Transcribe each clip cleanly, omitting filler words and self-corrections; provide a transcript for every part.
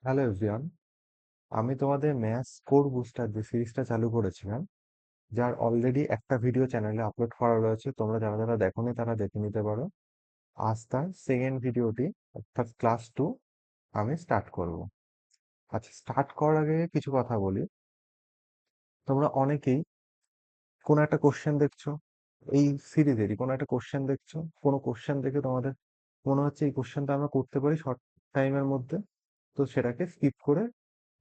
Hello everyone, আমি তোমাদের maths core booster যে সিরিজটা চালু করেছিলাম, যার অলরেডি একটা ভিডিও চ্যানেলে আপলোড করা রয়েছে। তোমরা যারা যারা দেখোনি তারা দেখে নিতে পারো। আজ তার সেকেন্ড ভিডিওটি, অর্থাৎ ক্লাস 2 আমি স্টার্ট করব। আচ্ছা, স্টার্ট করার আগে কিছু কথা বলি। তোমরা অনেকেই কোনো একটা কোশ্চেন দেখছো, এই সিরিজেরই কোনো একটা কোশ্চেন দেখছো, কোনো কোশ্চেন দেখে তোমাদের মনে হচ্ছে এই কোশ্চেনটা আমরা করতে পারি শর্ট টাইমের মধ্যে, তো সেটাকে স্কিপ করে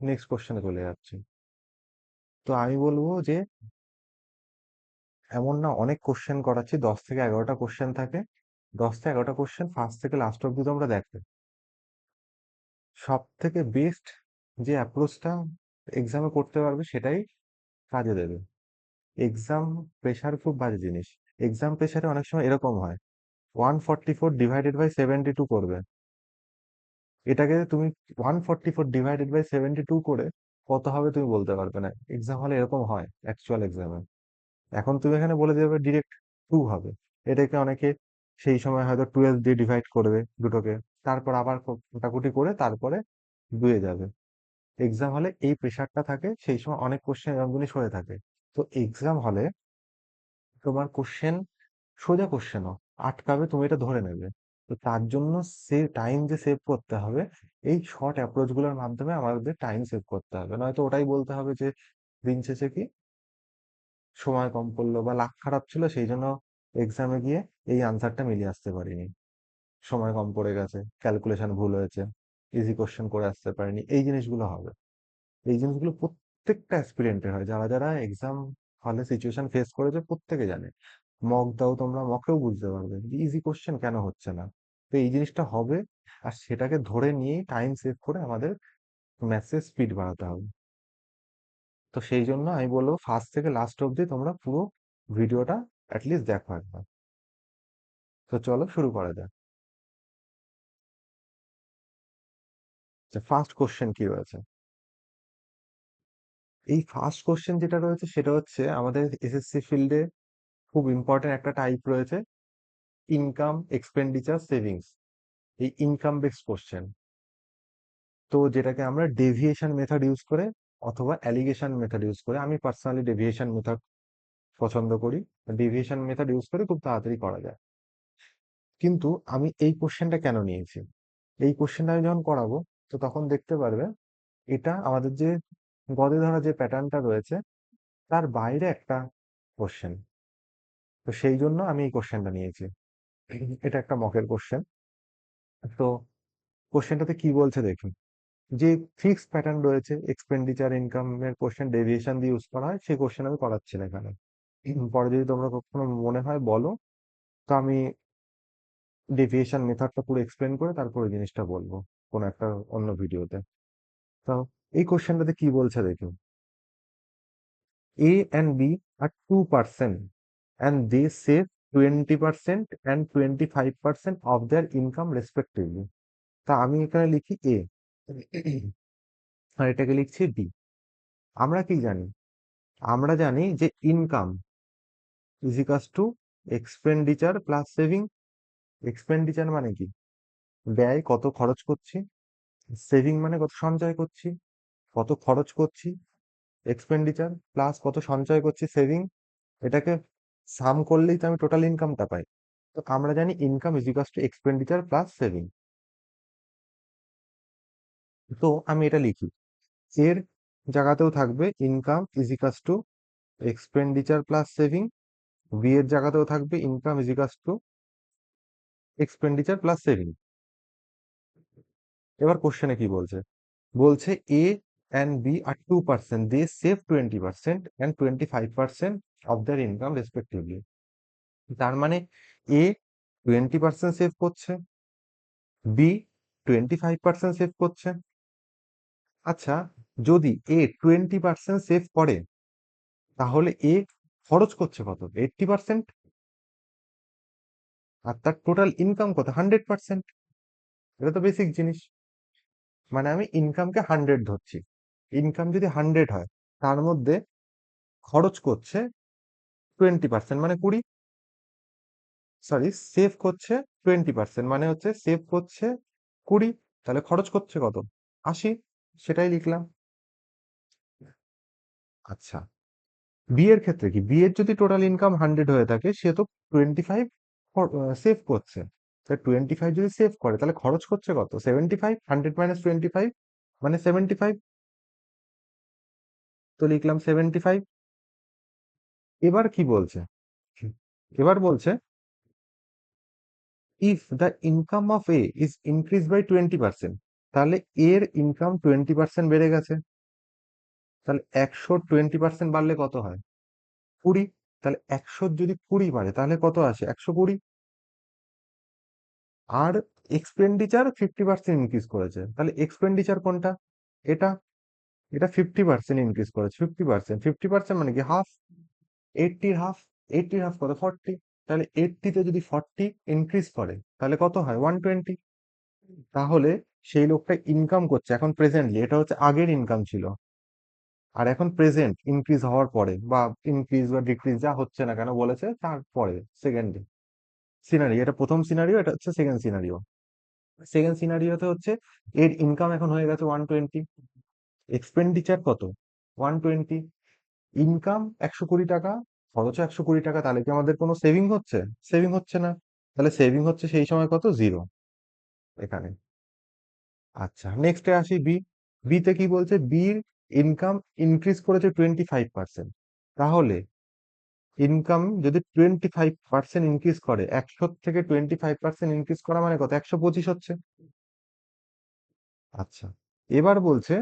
নেক্সট কোশ্চেনে চলে যাচ্ছে। তো আমি বলবো যে এমন না, অনেক কোশ্চেন করাচ্ছি, 10 থেকে 11টা কোশ্চেন থাকে। 10 থেকে 11টা কোশ্চেন ফার্স্ট থেকে লাস্ট অব্দি তোমরা দেখবে। সব থেকে বেস্ট যে অ্যাপ্রোচটা এক্সামে করতে পারবে সেটাই কাজে দেবে। এক্সাম প্রেশার খুব বাজে জিনিস। এক্সাম প্রেশারে অনেক সময় এরকম হয়, 144/72 করবে, এটাকে তুমি 144/72 করে কত হবে তুমি বলতে পারবে না। এক্সাম হলে এরকম হয় অ্যাকচুয়াল এক্সামে। এখন তুমি এখানে বলে দেবে ডিরেক্ট 2 হবে। এটাকে অনেকে সেই সময় হয়তো 12 দিয়ে ডিভাইড করবে দুটোকে, তারপর আবার কাটাকুটি করে তারপরে 2 এ যাবে। এক্সাম হলে এই প্রেশারটা থাকে, সেই সময় অনেক কোশ্চেন এরকম জিনিস হয়ে থাকে। তো এক্সাম হলে তোমার কোশ্চেন, সোজা কোশ্চেনও আটকাবে, তুমি এটা ধরে নেবে। তো তার জন্য টাইম যে সেভ করতে হবে, এই শর্ট অ্যাপ্রোচ গুলোর মাধ্যমে আমাদের টাইম সেভ করতে হবে। নয়তো ওটাই বলতে হবে যে দিন শেষে কি সময় কম পড়লো বা লাক খারাপ ছিল, সেই জন্য এক্সামে গিয়ে এই আনসারটা মিলিয়ে আসতে পারিনি, সময় কম পড়ে গেছে, ক্যালকুলেশন ভুল হয়েছে, ইজি কোশ্চেন করে আসতে পারিনি, এই জিনিসগুলো হবে। এই জিনিসগুলো প্রত্যেকটা অ্যাসপিরেন্টের হয়, যারা যারা এক্সাম হলে সিচুয়েশন ফেস করেছে প্রত্যেকে জানে। মক দাও তোমরা, মকেও বুঝতে পারবে ইজি কোশ্চেন কেন হচ্ছে না। তো এই জিনিসটা হবে, আর সেটাকে ধরে নিয়েই টাইম সেভ করে আমাদের ম্যাথসের স্পিড বাড়াতে হবে। তো সেই জন্য আমি বলবো ফার্স্ট থেকে লাস্ট অব্দি তোমরা পুরো ভিডিওটা অ্যাটলিস্ট দেখো একবার। তো চলো শুরু করা যাক। ফার্স্ট কোশ্চেন কি রয়েছে? এই ফার্স্ট কোশ্চেন যেটা রয়েছে সেটা হচ্ছে আমাদের এসএসসি ফিল্ডে খুব ইম্পর্টেন্ট একটা টাইপ রয়েছে, ইনকাম এক্সপেন্ডিচার সেভিংস। এই ইনকাম বেসড কোশ্চেন, তো যেটাকে আমরা ডেভিয়েশন মেথড ইউজ করে অথবা অ্যালিগেশন মেথড ইউজ করে, আমি পার্সোনালি ডেভিয়েশন মেথড পছন্দ করি। ডেভিয়েশন মেথড ইউজ করে খুব তাড়াতাড়ি করা যায়। কিন্তু আমি এই কোশ্চেনটা কেন নিয়েছি, এই কোশ্চেনটা আমি যখন করাবো, তো তখন দেখতে পারবে এটা আমাদের যে গদে ধরা যে প্যাটার্নটা রয়েছে তার বাইরে একটা কোশ্চেন। তো সেই জন্য আমি এই কোশ্চেনটা নিয়েছি। এটা একটা মকের কোশ্চেন। তো কোশ্চেনটাতে কি বলছে দেখি। যে ফিক্সড প্যাটার্ন রয়েছে এক্সপেন্ডিচার ইনকামের কোশ্চেন ডেভিয়েশন দিয়ে ইউজ করা হয়, সেই কোশ্চেন আমি করাচ্ছি না এখানে। পরে যদি তোমরা কখনো মনে হয় বলো, তো আমি ডেভিয়েশন মেথডটা পুরো এক্সপ্লেন করে তারপরে জিনিসটা বলবো কোনো একটা অন্য ভিডিওতে। তো এই কোশ্চেনটাতে কি বলছে দেখি। A and B are 2% and they save 20% and 25% of their income respectively. তা আমি এখানে লিখি A আর এটাকে লিখছি B। আমরা কি জানি? আমরা জানি যে income is equals two expenditure plus saving. Expenditure মানে কি? ব্যয়, কত খরচ করছি। সেভিং মানে কত সঞ্চয় করছি, কত খরচ করছি। এক্সপেন্ডিচার প্লাস কত সঞ্চয় করছি, সেভিং, এটাকে সাম করলেই তো আমি টোটাল ইনকামটা পাই। তো আমরা জানি income is equals to expenditure plus saving. তো আমি এটা লিখি, এর জায়গাতেও থাকবে income is equals to expenditure plus saving, B এর জায়গাতেও থাকবে income is equals to expenditure plus saving. এবার কোশ্চেনে কি বলছে, বলছে এ অ্যান্ড বি আর 2%, they save 20% and 25% of their income respectively. তার মানে এ 20% সেভ করছে, বি 25% সেভ করছে। আচ্ছা, যদি এ 20% সেভ করে, তাহলে এ খরচ করছে কত? 80%। আর তার টোটাল ইনকাম কত? 100%। এটা তো বেসিক জিনিস। মানে আমি ইনকামকে 100 ধরছি। ইনকাম যদি 100 হয়, তার মধ্যে খরচ করছে 20%, মানে 20। সরি, সেভ করছে 20%, মানে হচ্ছে সেভ করছে 20, তাহলে খরচ করছে কত? 80। সেটাই লিখলাম। আচ্ছা, বি এর ক্ষেত্রে কি, বি এর যদি টোটাল ইনকাম 100 হয়ে থাকে, সে তো 25 সেভ করছে। তাহলে 25 যদি সেভ করে, তাহলে খরচ করছে কত? 75। 100 মাইনাস 25 মানে 75। তো লিখলাম 75। এবার কি বলছে? এবার বলছে if the income of A is increase by 20%, তাহলে এর ইনকাম 20% বেড়ে গেছে। তাহলে 100 20% বাড়লে কত হয়? 20। তাহলে 100 যদি 20 বাড়ে, তাহলে কত আসে? 120। আর এক্সপেন্ডিচার 50% ইনক্রিজ করেছে, তাহলে এক্সপেন্ডিচার কোনটা? এটা। এটা 50% ইনক্রিজ করেছে। 50%, 50% মানে কি? হাফ। 80-র হাফ। 80-র হাফ কত? 40। তাহলে 80-তে যদি 40 ইনক্রিজ করে, তাহলে কত হয়? 120। তাহলে সেই লোকটা ইনকাম করছে এখন প্রেজেন্টলি, এটা হচ্ছে আগের ইনকাম ছিল, আর এখন প্রেজেন্ট ইনক্রিজ হওয়ার পরে, বা ইনক্রিজ বা ডিক্রিজ যা হচ্ছে না কেন বলেছে তারপরে, সেকেন্ড সিনারি। এটা প্রথম সিনারিও, এটা হচ্ছে সেকেন্ড সিনারিও। সেকেন্ড সিনারিওতে হচ্ছে এর ইনকাম এখন হয়ে গেছে 120, এক্সপেন্ডিচার কত? 120। ইনকাম 120 টাকা, খরচ 120 টাকা, তাহলে কি আমাদের কোনো সেভিং হচ্ছে? সেভিং হচ্ছে না। তাহলে সেভিং হচ্ছে সেই সময় কত? 0 এখানে। আচ্ছা, নেক্সটে আসি বি। বিতে কি বলছে? বির ইনকাম ইনক্রিজ করেছে 25%। তাহলে ইনকাম যদি 25% ইনক্রিজ করে, 100 থেকে 25% ইনক্রিজ করা মানে কত? 125 হচ্ছে। আচ্ছা, এবার বলছে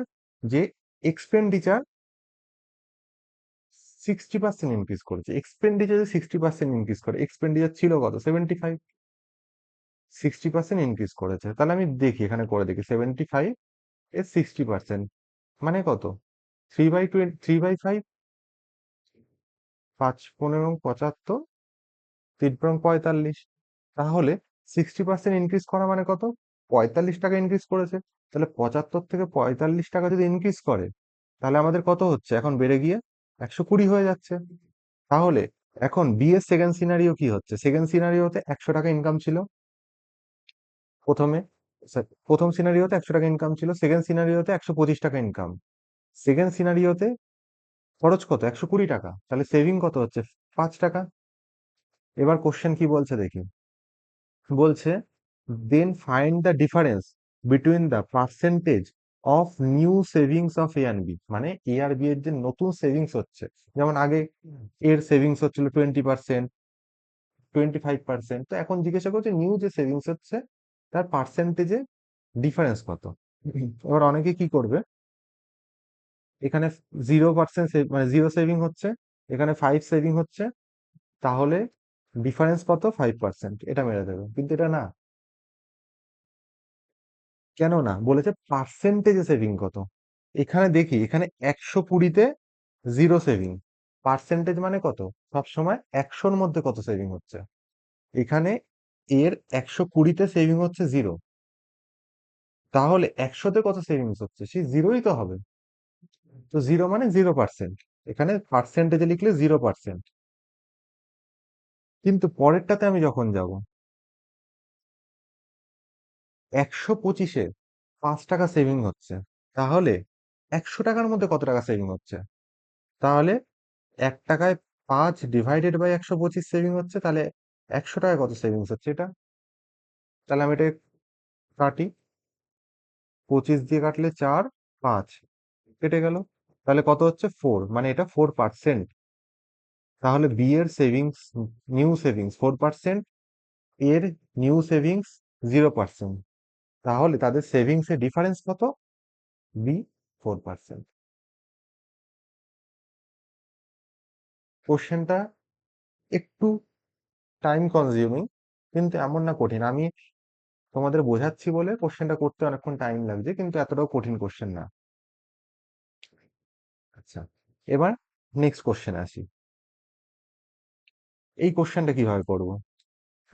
যে এক্সপেন্ডিচার 60% ইনক্রিজ করেছে। এক্সপেন্ডিচার 60% ইনক্রিজ করে, এক্সপেন্ডিচার ছিল কত? 75। 60% ইনক্রিজ করেছে, তাহলে আমি দেখি, এখানে করে দেখি। 75 এর 60% মানে কত? 3/20, 3/5। 5×15 = 75, 3×45। তাহলে 60% ইনক্রিজ করা মানে কত? 45 টাকা ইনক্রিজ করেছে। তাহলে 75 থেকে 45 টাকা যদি ইনক্রিজ করে, তাহলে আমাদের কত হচ্ছে এখন বেড়ে গিয়ে? 120 হয়ে যাচ্ছে। তাহলে এখন বি এর সেকেন্ড সিনারিও কি হচ্ছে? সেকেন্ড সিনারিওতে 100 টাকা ইনকাম ছিল প্রথমে। প্রথম সিনারিওতে 100 টাকা ইনকাম ছিল, সেকেন্ড সিনারিওতে 125 টাকা ইনকাম। সেকেন্ড সিনারিওতে খরচ কত? 120 টাকা, তাহলে সেভিং কত হচ্ছে? 5 টাকা। এবার কোশ্চেন কি বলছে দেখি। বলছে then find the difference between the percentage of new savings of A and B, মানে এ আর বি এর যে নতুন সেভিংস হচ্ছে, যেমন আগে এর সেভিংস হচ্ছিল 20%, 25%, তো এখন জিজ্ঞাসা করছে নিউ যে সেভিংস হচ্ছে তার পার্সেন্টেজে ডিফারেন্স কত। এবার অনেকে কি করবে, এখানে 0% মানে 0 সেভিং হচ্ছে, এখানে 5 সেভিং হচ্ছে, তাহলে ডিফারেন্স কত? 5%, এটা মেরে দেবে, কিন্তু এটা না। কেন না? বলেছে পার্সেন্টেজে সেভিং কত। এখানে দেখি, এখানে 120-তে 0 সেভিং, পার্সেন্টেজ মানে কত? সবসময় 100-র মধ্যে কত সেভিং হচ্ছে। এখানে এর 120-তে সেভিং হচ্ছে 0, তাহলে 100-তে কত সেভিংস হচ্ছে? সেই 0ই তো হবে। তো 0 মানে 0%, এখানে পার্সেন্টেজে লিখলে 0%। কিন্তু পরেরটাতে আমি যখন যাব, 125-এ 5 টাকা সেভিং হচ্ছে, তাহলে 100 টাকার মধ্যে কত টাকা সেভিং হচ্ছে? তাহলে 1 টাকায় 5 ডিভাইডেড বাই 125 সেভিং হচ্ছে, তাহলে 100 টাকায় কত সেভিংস হচ্ছে এটা? তাহলে আমি এটা কাটি, 25 দিয়ে কাটলে 4, 5 কেটে গেল, তাহলে কত হচ্ছে? 4, মানে এটা 4%। তাহলে বি এর সেভিংস, নিউ সেভিংস 4%, এর নিউ সেভিংস 0%, তাহলে তাদের সেভিংস এর ডিফারেন্স কত? বি 4%। কোশ্চেনটা একটু টাইম কনজিউমিং, কিন্তু এমন না কঠিন। আমি তোমাদের বোঝাচ্ছি বলে কোশ্চেনটা করতে অনেকক্ষণ টাইম লাগছে, কিন্তু এতটাও কঠিন কোশ্চেন না। আচ্ছা, এবার নেক্সট কোশ্চেন আসি। এই কোশ্চেনটা কিভাবে করব?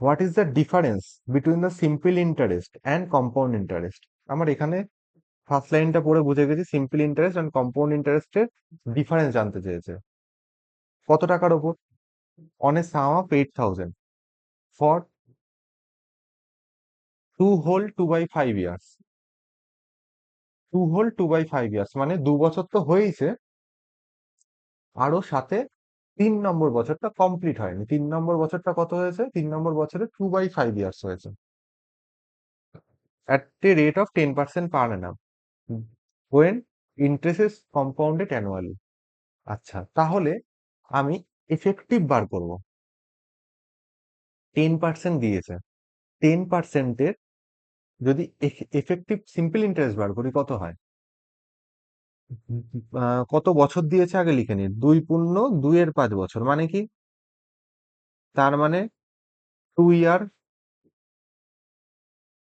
What is the difference between the simple interest and compound interest? আমার এখানে ফার্স্ট লাইনটা পড়ে বুঝে গেছি, সিম্পল ইন্টারেস্ট অ্যান্ড কম্পাউন্ড ইন্টারেস্টের ডিফারেন্স জানতে চেয়েছে। কত টাকার ওপর? On a sum of 8,000 for 2 whole 2/5 years. Two whole 2/5 years, মানে 2 বছর তো হয়েইছে, আরো সাথে 3 নম্বর বছরটা কমপ্লিট হয়নি। 3 নম্বর বছরটা কত হয়েছে? 3 নম্বর বছরে 2/5 ইয়ার্স হয়েছে, at a rate of 10% per annum when interest is compounded annually। আচ্ছা, তাহলে আমি এফেক্টিভ বার করব। 10% দিয়েছে, 10%-এর যদি এফেক্টিভ সিম্পল ইন্টারেস্ট বার করি কত হয়? কত বছর দিয়েছে আগে লিখে নিন, 2 × 2 = 5 বছর, মানে কি? তার মানে 2 ইয়ার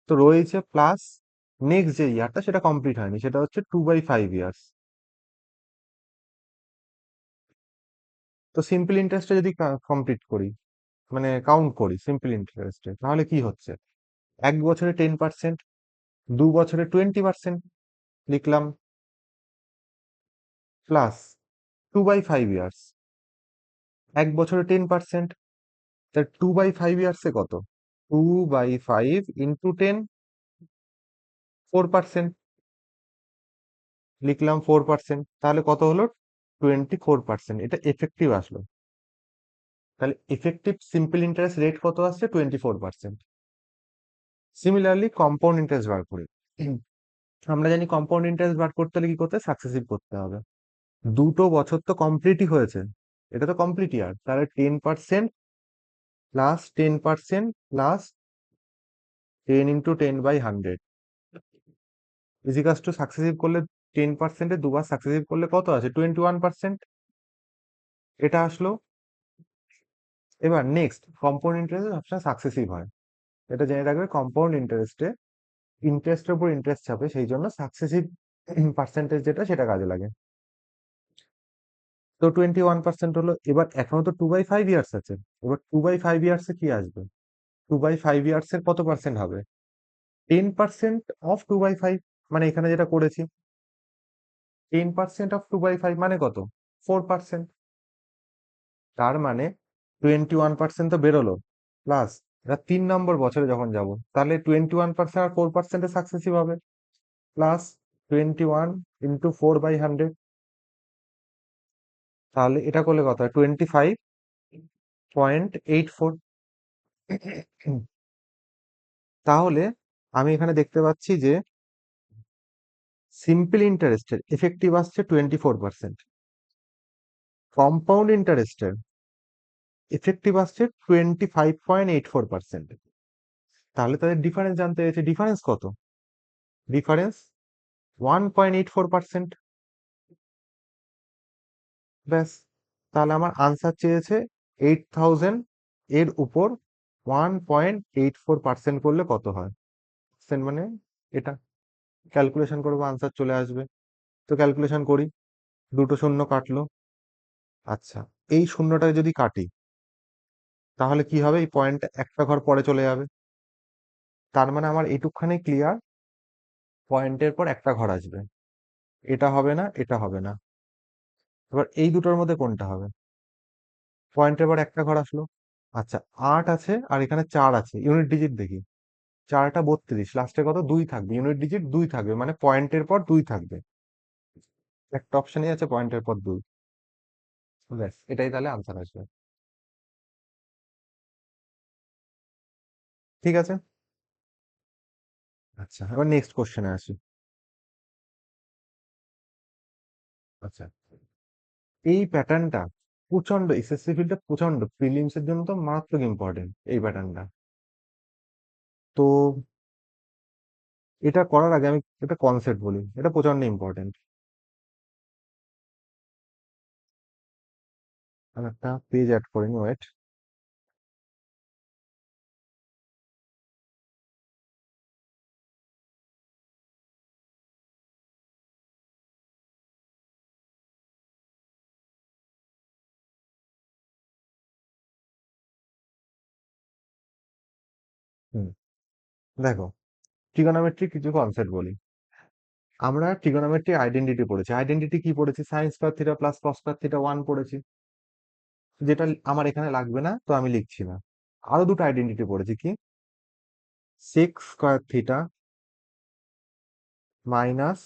তো রয়েছে, প্লাস নেক্সট যে ইয়ারটা সেটা কমপ্লিট হয়নি, সেটা হচ্ছে 2/5 ইয়ার্স। তো সিম্পল ইন্টারেস্টে যদি কমপ্লিট করি, মানে কাউন্ট করি সিম্পল ইন্টারেস্টে, তাহলে কি হচ্ছে? 1 বছরে 10%, 2 বছরে 20% লিখলাম, প্লাস 2/5 ইয়ার্স, 1 বছরে 10%, তার 2/5 ইয়ার্সে কত? 2/5 × 10, 4%, লিখলাম 4%, তাহলে কত হলো? 24%। এটা এফেক্টিভ আসলো। তাহলে এফেক্টিভ সিম্পল ইন্টারেস্ট রেট কত আসছে? 24%। সিমিলারলি কম্পাউন্ড ইন্টারেস্ট বার করি। আমরা জানি কম্পাউন্ড ইন্টারেস্ট বার করতে হলে কি করতে? সাকসেসিভ করতে হবে। 2 বছর তো কমপ্লিটই হয়েছে, এটা তো কমপ্লিট ইয়ার, তাহলে 10% প্লাস 10% প্লাস 10 × 10/100 ইজিকাস টু সাকসেসিভ করলে 10%-এ দুবার সাকসেসিভ করলে কত আছে? 21%। এটা আসলো। এবার নেক্সট, কম্পাউন্ড ইন্টারেস্ট সবসময় সাকসেসিভ হয়, এটা জেনে রাখবে। কম্পাউন্ড ইন্টারেস্টে ইন্টারেস্টের উপর ইন্টারেস্ট চাপে, সেই জন্য সাকসেসিভ পার্সেন্টেজ যেটা সেটা কাজে লাগে। তো 21% হলো। এবার এখনো তো 2/5 ইয়ার্স আছে, এবার 2/5 ইয়ার্সে কি আসবে? 2/5 ইয়ার্সের কত পার্সেন্ট হবে? 10% অফ 2/5, মানে এখানে যেটা করেছি 10% অফ 2/5 মানে কত? 4%। তার মানে 21% তো বেরোলো, প্লাস এটা 3 নম্বর বছরে যখন যাব, তাহলে 21% আর 4% সাকসেসিভ হবে, প্লাস 21 × 4/100, তাহলে এটা করলে কত হয়? 25.84। তাহলে আমি এখানে দেখতে পাচ্ছি যে সিম্পল ইন্টারেস্টের এফেক্টিভ আসছে 24%, কম্পাউন্ড ইন্টারেস্টের এফেক্টিভ আসছে 25.84%। তাহলে তাদের ডিফারেন্স জানতে হয়েছে, ডিফারেন্স কত? ডিফারেন্স 1.84%। ব্যাস, তাহলে আমার আনসার চেয়েছে 8,000, এর উপর 1.84% করলে কত হয়? মানে এটা ক্যালকুলেশন করবো, আনসার চলে আসবে। তো ক্যালকুলেশন করি, দুটো শূন্য কাটলো। আচ্ছা, এই শূন্যটাকে যদি কাটি তাহলে কি হবে? এই পয়েন্ট একটা ঘর পরে চলে যাবে, তার মানে আমার এইটুকখানি ক্লিয়ার, পয়েন্টের পর একটা ঘর আসবে, এটা হবে না, এটা হবে না। এবার এই দুটোর মধ্যে কোনটা হবে? পয়েন্টের পর একটা ঘর আসলো। আচ্ছা, 8 আছে আর এখানে 4 আছে, ইউনিট ডিজিট দেখি। 4টা 32, লাস্টে কত? 2 থাকবে, ইউনিট ডিজিট 2 থাকবে, মানে পয়েন্টের পর 2 থাকবে। একটা অপশনই আছে পয়েন্টের পর 2। ব্যাস, এটাই তাহলে আনসার আসবে। ঠিক আছে। আচ্ছা, এবার নেক্সট কোশ্চেনে আসি। আচ্ছা, এই প্যাটার্নটা প্রচন্ড, এসএসসি ফিল্ডে প্রচন্ড, প্রিলিমস এর জন্য তো মারাত্মক ইম্পর্টেন্ট এই প্যাটার্নটা। তো এটা করার আগে আমি একটা কনসেপ্ট বলি, এটা প্রচন্ড ইম্পর্টেন্ট। আমি একটা পেজ অ্যাড করে নি, ওয়েট। হুম, দেখো, ট্রিগোনোমেট্রি কিছু কনসেপ্ট বলি। আমরা ট্রিগোনোমেট্রি আইডেন্টিটি পড়েছি। আইডেন্টিটি কি পড়েছি? Sine square theta plus cos square theta 1 পড়েছি, যেটা আমার এখানে লাগবে না, তো আমি লিখছি না। আরো দুটো আইডেন্টিটি পড়েছি, কি? Sec square theta minus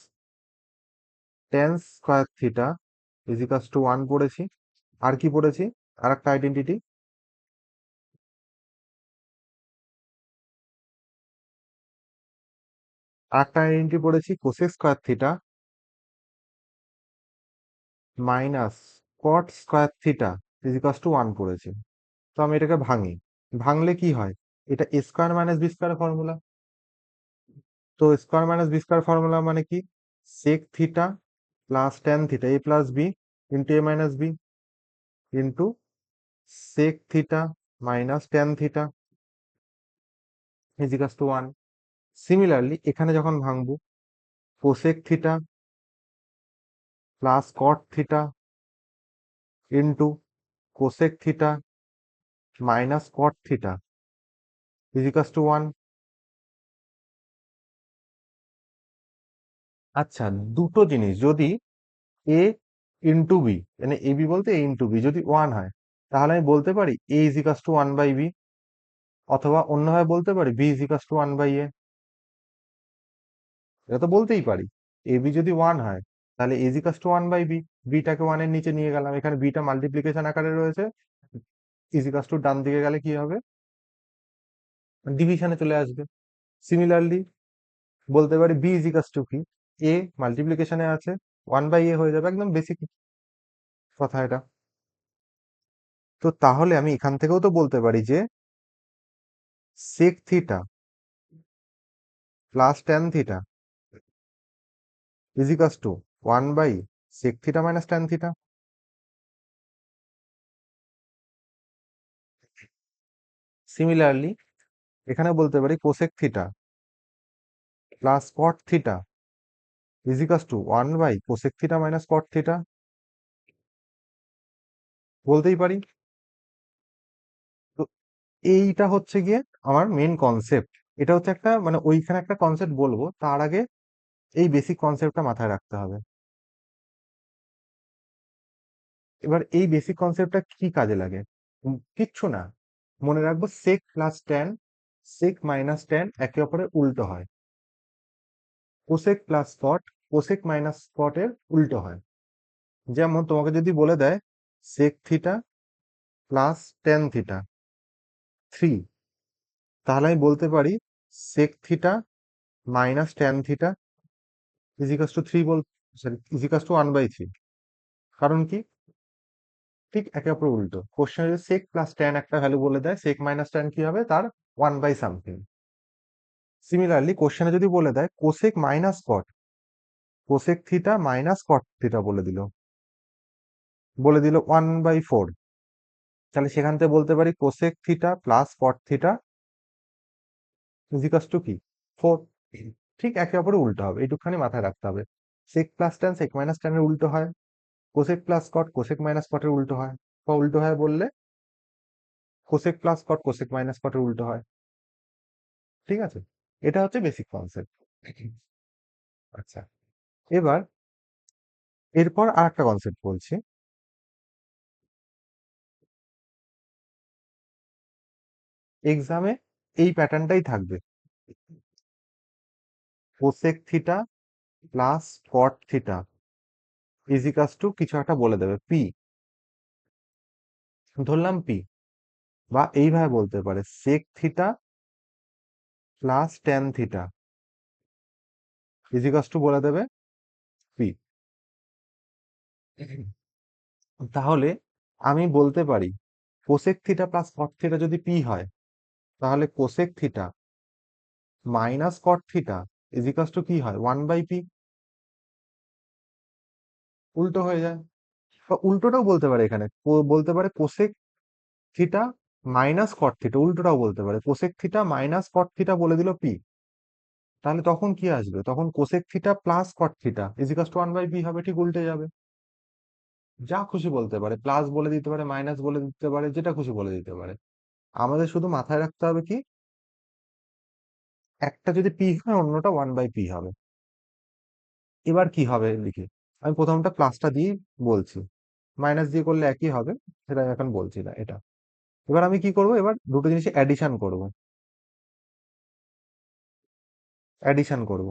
tan square theta is equals to 1 পড়েছি। আর কি পড়েছি? আর একটা আইডেন্টিটি, পড়েছি cosec square theta minus cot square theta is equals to 1 পড়েছি। তো আমি এটাকে ভাঙি, ভাঙলে কি হয়? এটা A square minus B square formula. তো square minus B square formula মানে কি? Sec theta plus tan theta A plus B into A minus B into sec theta minus tan theta is equals to 1। Similarly এখানে যখন ভাঙবো, cosec theta plus cot theta into cosec theta minus cot theta is equals to 1। আচ্ছা, দুটো জিনিস যদি এ into B, মানে A B বলতে এ into B যদি 1 হয়, তাহলে আমি বলতে পারি এ ইজিকাস টু 1 বাই বি, অথবা অন্যভাবে বলতে পারি বি ইজিকাস টু 1 বাই এ। এটা তো বলতেই পারি। এ বি যদি 1 হয়, তাহলে এ ইজিকাস টু 1 বাই বি, বিটাকে 1 এর নিচে নিয়ে গেলাম, এখানে বিটা মাল্টিপ্লিকেশন আকারে রয়েছে, ইজিকাস টু ডান দিকে গেলে কি হবে? ডিভিশনে চলে আসবে। সিমিলারলি বলতে পারি বি ইজিকাস টু কি, এ মাল্টিপ্লিকেশনে আছে, 1 বাই এ হয়ে যাবে, একদম বেসিক কথা এটা। তো তাহলে আমি এখান থেকেও তো বলতে পারি যে sec theta plus tan theta is equals to 1 by sec theta minus tan theta. Similarly এখানে বলতে পারি cosec theta plus cot theta is equals to 1 by cosec theta minus cot theta, বলতেই পারি। তো এইটা হচ্ছে গিয়ে আমার মেন কনসেপ্ট। এটা হচ্ছে একটা, মানে ওইখানে একটা কনসেপ্ট বলবো, তার আগে এই বেসিক কনসেপ্টটা মাথায় রাখতে হবে। এবার এই বেসিক কনসেপ্টটা কি কাজে লাগে? কিচ্ছু না, মনে রাখবো sec plus tan, sec minus tan একে অপরের উল্টো হয়। Cosec plus cot, cosec minus cot এর উল্টো হয়। যেমন তোমাকে যদি বলে দেয় sec theta plus tan theta 3, তাহলে আমি বলতে পারি sec theta minus tan theta is equals to 3 sorry is equals to 1/3। কারণ কি? ঠিক একে অপর উল্টো। কোশ্চেন যদি সেক প্লাস ট্যান একটা ভ্যালু বলে দেয়, সেক মাইনাস ট্যান কি হবে? তার 1 বাই সামথিং। সিমিলারলি কোশ্চেনে যদি বলে দেয় cosec minus cot, cosec theta minus cot theta বলে দিল 1/4, তাহলে সেখান থেকে বলতে পারি cosec theta plus cot theta is equals to কি? 4। ঠিক একে অপরের উল্টো হবে, এইটুকখানি মাথায় রাখতে হবে। Sec plus tan sec minus ট্যানের উল্টো হয়, cosec plus cot cosec minus কটের উল্টো হয়, বা উল্টো হয় বললে cosec plus cot cosec minus কটের উল্টো হয়। ঠিক আছে, এটা হচ্ছে বেসিক কনসেপ্ট। আচ্ছা, এবার এরপর আর একটা কনসেপ্ট বলছি। এক্সামে এই প্যাটার্নটাই থাকবে, cosec theta plus cot theta is equals to কিছু একটা বলে দেবে পি, ধরলাম পি, বা এইভাবে বলতে পারে sec theta plus tan theta is equals to বলে দেবে পি। তাহলে আমি বলতে পারি cosec theta plus cot theta যদি পি হয়, তাহলে cosec theta minus cot theta is equals to কি হয়? 1/p। উল্টো হয়ে যায়, বা উল্টোটাও বলতে পারে এখানে, বলতে পারে cosec theta minus cot theta, উল্টোটাও বলতে পারে cosec theta minus cot theta বলে দিল পি। তাহলে তখন কি আসবে? তখন cosec theta plus cot theta is equals to 1/p হবে, ঠিক উল্টে যাবে। যা খুশি বলতে পারে, প্লাস বলে দিতে পারে, মাইনাস বলে দিতে পারে, যেটা খুশি বলে দিতে পারে। আমাদের শুধু মাথায় রাখতে হবে কি, একটা যদি পি হয় অন্যটা 1/p হবে। এবার কি হবে লিখি, আমি প্রথমটা প্লাসটা দিয়ে বলছি, মাইনাস দিয়ে করলে একই হবে, সেটা আমি এখন বলছি না এটা। এবার আমি কি করব? এবার দুটো জিনিস অ্যাডিশন করব, অ্যাডিশন করব।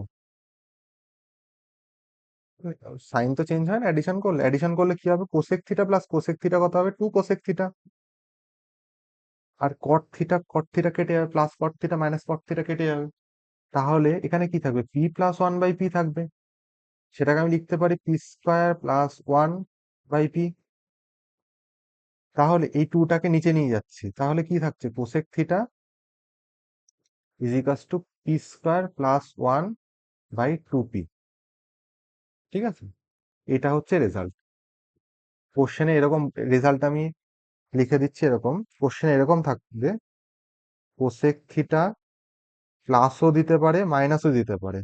সাইন তো চেঞ্জ হয় না অ্যাডিশন করলে কি হবে, cosec theta plus cosec theta কত হবে, 2 কোসেক থিটা। আর কট থিটা কেটে যাবে, plus cot theta minus cot theta কেটে যাবে। তাহলে এখানে কি থাকবে, P plus one by P থাকবে। সেটাকে আমি লিখতে পারি P square plus one by P. তাহলে এই টুটাকে নিচে নিয়ে যাচ্ছি, তাহলে কি থাকছে, cosec theta is equals to P square plus one by two P. ঠিক আছে, এটা হচ্ছে রেজাল্ট। কোশ্চেনে এরকম রেজাল্ট আমি লিখে দিচ্ছি, এরকম কোশ্চেনে এরকম থাকবে, কোসেক থিটা প্লাসও দিতে পারে মাইনাসও দিতে পারে,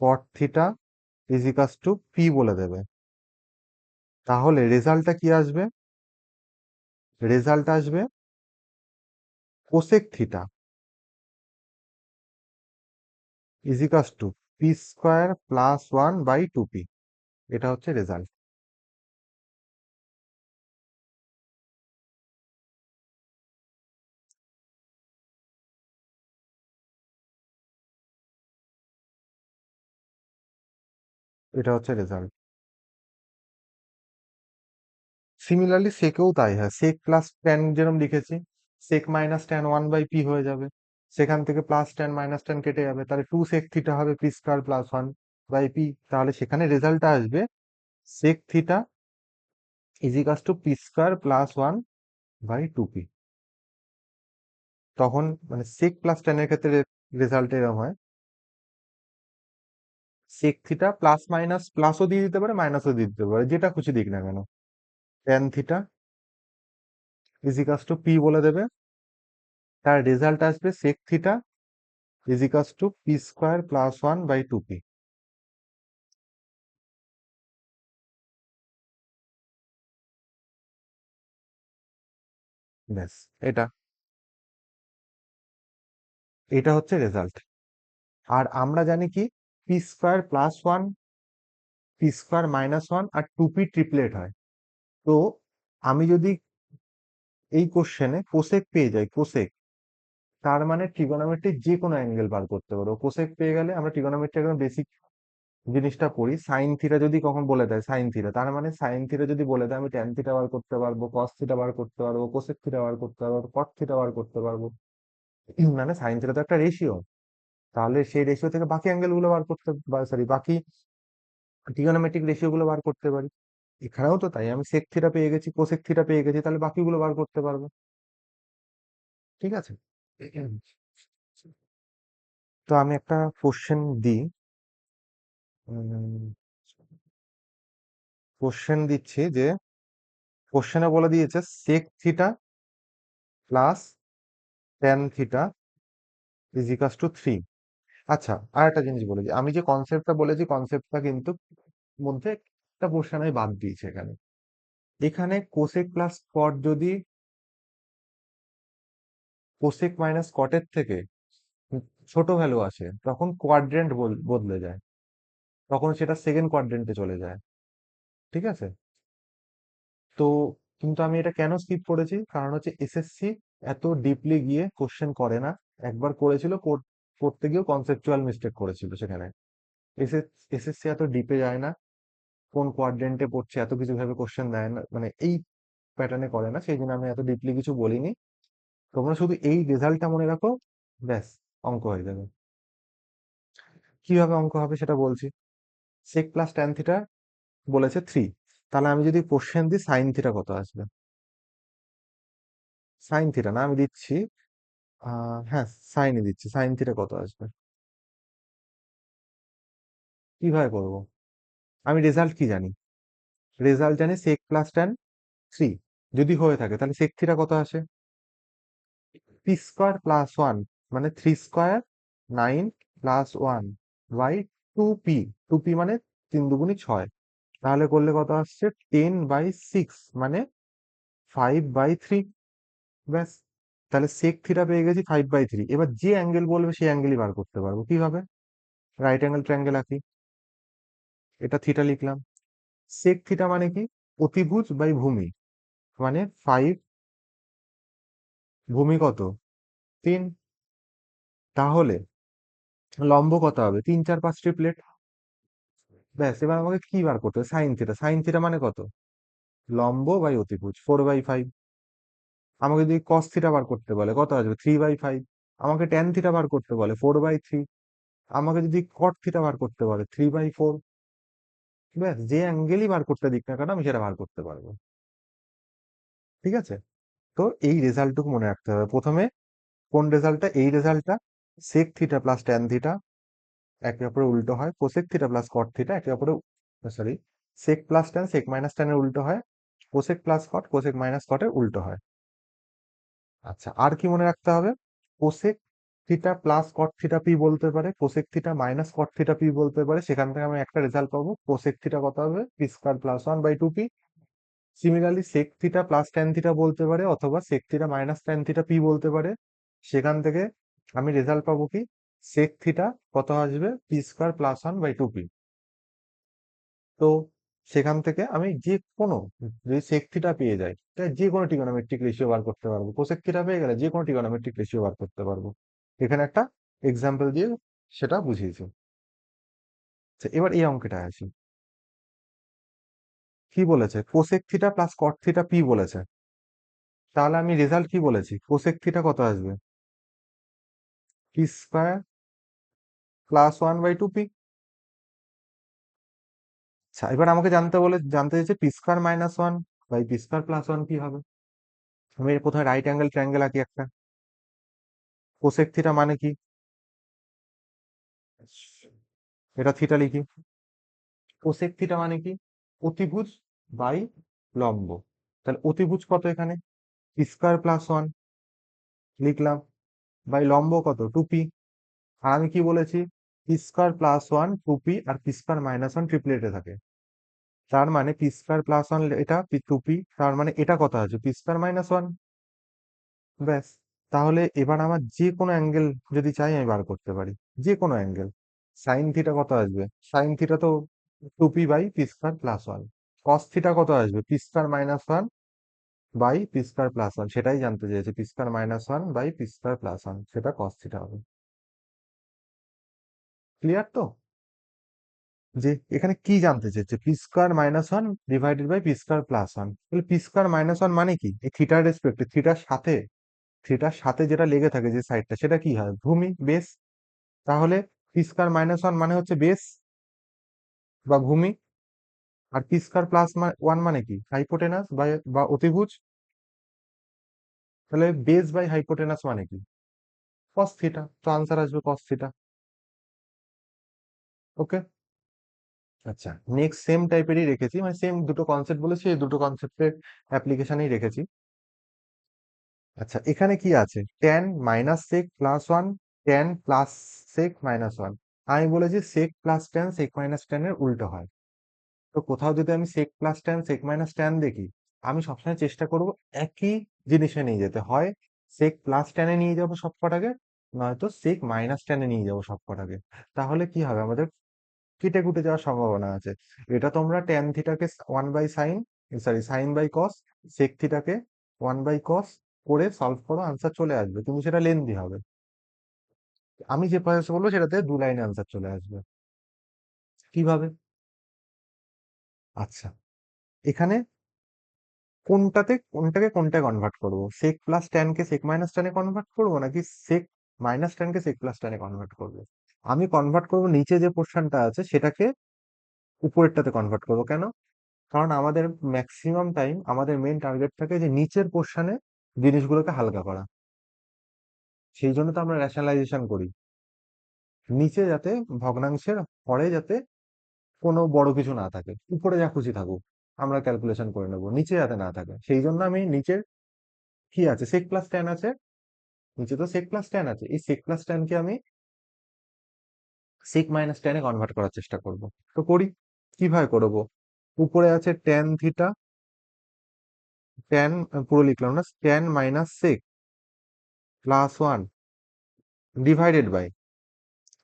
cot theta is equals to P বলে দেবে। তাহলে রেজাল্টটা কি আসবে, রেজাল্ট আসবে cosec theta is equals to P square plus one by two P. এটা হচ্ছে রেজাল্ট। এটা হচ্ছে রেজাল্ট। সিমিলারলি সেকেও তাই হয়, সেক প্লাস টেন যেরকম লিখেছি, sec minus tan one by P হয়ে যাবে। সেখান থেকে প্লাস টেন মাইনাস টেন কেটে যাবে, তাহলে টু সেক থিটা হবে P square plus one by P. তাহলে সেখানে রেজাল্টটা আসবে sec theta is equals to P square plus one by two P. তখন মানে সেক প্লাস টেনের ক্ষেত্রে রেজাল্ট এরকম হয়, সেক থিটা প্লাস মাইনাস প্লাসও দিয়ে দিতে পারে মাইনাসও দিয়ে দিতে পারে, যেটা খুশি দিক না কেন, tan theta is equals to P বলে দেবে। তার রেজাল্ট আসবে sec theta is equals to P square plus one by two P. ব্যাস, এটা এটা হচ্ছে রেজাল্ট। আর আমরা জানি কি, P square plus one, P square minus one আর টু পি ট্রিপলেট হয়। তো আমি যদি এই কোশ্চেনে কোসেক পেয়ে যাই, কোসেক, তার মানে ট্রিগোনোমেট্রির যে কোনো অ্যাঙ্গেল বার করতে পারবো। কোসেক পেয়ে গেলে আমরা ট্রিগোনোমেট্রি একদম বেসিক জিনিসটা পড়ি, সাইন থিটা যদি কখন বলে দেয় সাইন থিটা, তার মানে সাইন থিটা যদি বলে দেয় আমি ট্যান থিটা বার করতে পারবো, কস থিটা বার করতে পারবো, কোসেক থিটা বার করতে পারবো, কট থিটা বার করতে পারবো। মানে সাইন থিটা তো একটা রেশিও, তাহলে সেই রেশিও থেকে বাকি অ্যাঙ্গেল গুলো বার করতে, সরি বাকি ট্রিগোনোমেট্রিক রেশিও গুলো বার করতে পারি। এখানেও তো তাই, আমি সেক থিটা পেয়ে গেছি, কোসেক থিটা পেয়ে গেছি, তাহলে বাকিগুলো বার করতে পারবো। ঠিক আছে, তো আমি একটা কোশ্চেন দিই, কোশ্চেন দিচ্ছি যে, কোশ্চেনে বলে দিয়েছে sec theta plus tan theta is equals to three. আচ্ছা, আর একটা জিনিস বলেছি, আমি যে কনসেপ্টটা বলেছি কনসেপ্টটা কিন্তু মধ্যে একটা পোর্শন আমি বাদ দিয়েছি এখানে। এখানে কোসেক প্লাস কট যদি কোসেক মাইনাস কটের থেকে ছোট ভ্যালু আসে, তখন কোয়াড্রেন্ট বদলে যায়, তখন সেটা সেকেন্ড কোয়াড্রেন্টে চলে যায়। ঠিক আছে, তো কিন্তু আমি এটা কেন স্কিপ করেছি, কারণ হচ্ছে এসএসসি এত ডিপলি গিয়ে কোশ্চেন করে না। একবার করেছিল, করতে গিয়েও কনসেপচুয়াল মিস্টেক করেছিল সেখানে। এসএসসি এত ডিপে যায় না, কোন কোয়াড্রেন্টে পড়ছে এত কিছু ভাবে কোশ্চেন দেয় না, মানে এই প্যাটার্নে করে না, সেই জন্য আমি এত ডিপলি কিছু বলিনি। তোমরা শুধু এই রেজাল্টটা মনে রাখো, ব্যাস, অঙ্ক হয়ে যাবে। কিভাবে অঙ্ক হবে সেটা বলছি। সেক প্লাস ট্যান থিটা বলেছে থ্রি, তাহলে আমি যদি কোশ্চেন দিই সাইন থিটা কত আসবে, সাইন থিটা না আমি দিচ্ছি, হ্যাঁ সাইনই দিচ্ছি, সাইন থিটা কত আসবে, কিভাবে করব, আমি রেজাল্ট কি জানি, রেজাল্ট জানি সেক প্লাস ট্যান থ্রি, যদি হয়ে থাকে তাহলে সেক থিটা কত আসে, পি স্কোয়ার প্লাস ওয়ান, মানে three square nine plus one by two P, two P মানে তিন দুগুণি ছয়, তাহলে করলে কত আসছে, টেন বাই সিক্স, মানে ফাইভ বাই থ্রি। ব্যাস, তাহলে সেক থিটা পেয়ে গেছি ফাইভ বাই থ্রি। এবার যে অ্যাঙ্গেল বলবে সেই অ্যাঙ্গেলই বার করতে পারবো, কিভাবে, রাইট অ্যাঙ্গেল ট্রায়াঙ্গেল আঁকি, এটা থিটা লিখলাম। সেক থিটা মানে কি, অতিভুজ বাই ভূমি, মানে ফাইভ, ভূমি কত, তিন, তাহলে লম্ব কত হবে, তিন চার পাঁচ ট্রিপলেট, ব্যাস, এবার আমাকে কি বার করতে হবে? Sine theta. সাইন থিটা মানে কত? লম্ব বাই অতিভুজ, 4/5। আমাকে যদি কস থিটা বার করতে বলে কত আসবে? 3/5। আমাকে ট্যান থিটা বার করতে বলে 4/3। আমাকে যদি কট থিটা বার করতে বলে 3/4। ব্যাস, যে অ্যাঙ্গেলই বার করতে দিক না কেন আমি সেটা বার করতে পারবো। ঠিক আছে? তো এই রেজাল্টটুকু মনে রাখতে হবে প্রথমে। কোন রেজাল্টটা? এই রেজাল্টটা, sec theta plus tan theta একে অপরের উল্টো হয়, cosec theta plus cot theta একে অপরের, sorry, sec plus tan sec minus ট্যানের উল্টো হয়, cosec plus cot cosec minus কটের উল্টো হয়। আচ্ছা, আর কি মনে রাখতে হবে? Cosec theta plus cot theta P বলতে পারে, cosec theta minus cot theta P বলতে পারে, সেখান থেকে আমি একটা রেজাল্ট পাবো, কোসেক থিটা কত হবে? P square plus 1/2 P. Similarly sec theta plus tan theta বলতে পারে, অথবা sec theta minus tan theta P বলতে পারে, সেখান থেকে আমি রেজাল্ট পাবো কি? সেক থিটা কত আসবে? P square plus 1/2 P. তো সেখান থেকে আমি যে কোনো, যদি সেক থিটা পেয়ে যাই তাহলে যে কোনো ট্রিগোনোমেট্রিক রেশিও বার করতে পারবো, কোসেক থিটা পেয়ে গেলে যে কোনো ট্রিগোনোমেট্রিক রেশিও বার করতে পারবো। এখানে একটা এক্সাম্পল দিয়ে সেটা বুঝিয়েছি। আচ্ছা, এবার এই অঙ্কটা আসি। কি বলেছে? Cosec theta plus cot theta P বলেছে। তাহলে আমি রেজাল্ট কি বলেছি? কোসেক থিটা কত আসবে? P square plus 1/2 P. আচ্ছা, এবার আমাকে জানতে চাইছে P square minus 1 by P square plus 1 কি হবে? আমি এর প্রথমে রাইট অ্যাঙ্গেল ট্রায়াঙ্গেল আঁকি একটা। কোসেক থিটা মানে কি? এটা থিটা লিখি। কোসেক থিটা মানে কি? অতিভুজ বাই লম্ব। তাহলে অতিভুজ কত এখানে? পি স্কয়ার প্লাস 1 লিখলাম, বাই লম্ব কত? 2p। আর আমি কি বলেছি? পি স্কয়ার প্লাস 1 2p আর পি স্কয়ার মাইনাস 1 ট্রিপলেটে থাকে। তার মানে পি স্কয়ার প্লাস 1 এটা 2p, তার মানে এটা কত আছে? P square minus 1। ব্যাস, তাহলে এবার আমার যে কোনো অ্যাঙ্গেল যদি চাই আমি বার করতে পারি, যে কোনো অ্যাঙ্গেল। সাইন থিটা কত আসবে? সাইন থিটা তো 2p by P square plus 1। Cos theta কত আসবে? P square minus 1 by P square plus 1, সেটাই জানতে চেয়েছে, P square minus 1 by P square plus 1, সেটা কস থিটা হবে। ক্লিয়ার তো? যে এখানে কি জানতে চেয়েছে? P square minus 1 divided by P square plus 1। তাহলে পি স্কয়ার মাইনাস 1 মানে কি? এই থিটার রেসপেক্টে, থিটার সাথে যেটা লেগে থাকে যে সাইডটা, সেটা কি হয়? ভূমি, বেস। তাহলে পি স্কয়ার মাইনাস 1 মানে হচ্ছে বেস বা ভূমি, আর পি স্কয়ার প্লাস 1 মানে কি? হাইপোটেনাস বা অতিভুজ। তাহলে বেস বাই হাইপোটেনাস মানে কি? Cos theta. তো আনসার আসবে কস থিটা। ওকে। আচ্ছা, নেক্সট সেম টাইপেরই রেখেছি, মানে সেম দুটো কনসেপ্ট বলেছি, এই দুটো কনসেপ্টের অ্যাপ্লিকেশনই রেখেছি। আচ্ছা, এখানে কি আছে? Tan minus sec plus 1, tan plus sec minus 1। আমি বলেছি sec plus tan sec minus tan এর উল্টো হয়। তো কোথাও যদি আমি sec plus tan sec minus tan দেখি, আমি সবসময় চেষ্টা করব একই জিনিসে নিয়ে যেতে হয়। সেক প্লাস ট্যানে নিয়ে যাবো সব কটাকে, নয়তো সেক মাইনাস ট্যানে নিয়ে যাবো সব কটাকে। তাহলে কি হবে? আমাদের কেটে কুটে যাওয়ার সম্ভাবনা আছে। এটা তোমরা ট্যান থিটাকে 1/sin, sorry, sine by cos, sec থিটাকে 1/cos করে সলভ করো, আনসার চলে আসবে, কিন্তু সেটা লেন্দি হবে। আমি যে প্রসেস বলবো সেটাতে 2 লাইনে আনসার চলে আসবে। কিভাবে? আচ্ছা, এখানে কোনটাকে কোনটায় কনভার্ট করব? সেক প্লাস ট্যান কে সেক মাইনাস ট্যানে কনভার্ট করব, নাকি সেক মাইনাস ট্যান কে সেক প্লাস ট্যানে কনভার্ট করব? আমি কনভার্ট করব নিচে যে পোর্শনটা আছে সেটাকে উপরেরটাতে কনভার্ট করব। কেন? কারণ আমাদের ম্যাক্সিমাম টাইম আমাদের মেইন টার্গেট থাকে যে নিচের পোর্শনে জিনিসগুলোকে হালকা করা। সেই জন্য তো আমরা রেশনালাইজেশন করি, নিচে যাতে ভগ্নাংশের হরে যাতে কোনো বড় কিছু না থাকে, উপরে যা খুশি থাকুক আমরা ক্যালকুলেশন করে নেবো, নিচে যাতে না থাকে। সেই জন্য আমি নিচের কি আছে? সেক প্লাস ট্যান আছে, নিচে তো সেক প্লাস ট্যান আছে, এই সেক প্লাস ট্যানকে আমি সেক মাইনাস ট্যানে কনভার্ট করার চেষ্টা করব। তো করি, কিভাবে করব? উপরে আছে ট্যান থিটা, ট্যান, পুরো লিখলাম না, tan minus sec plus 1 divided by,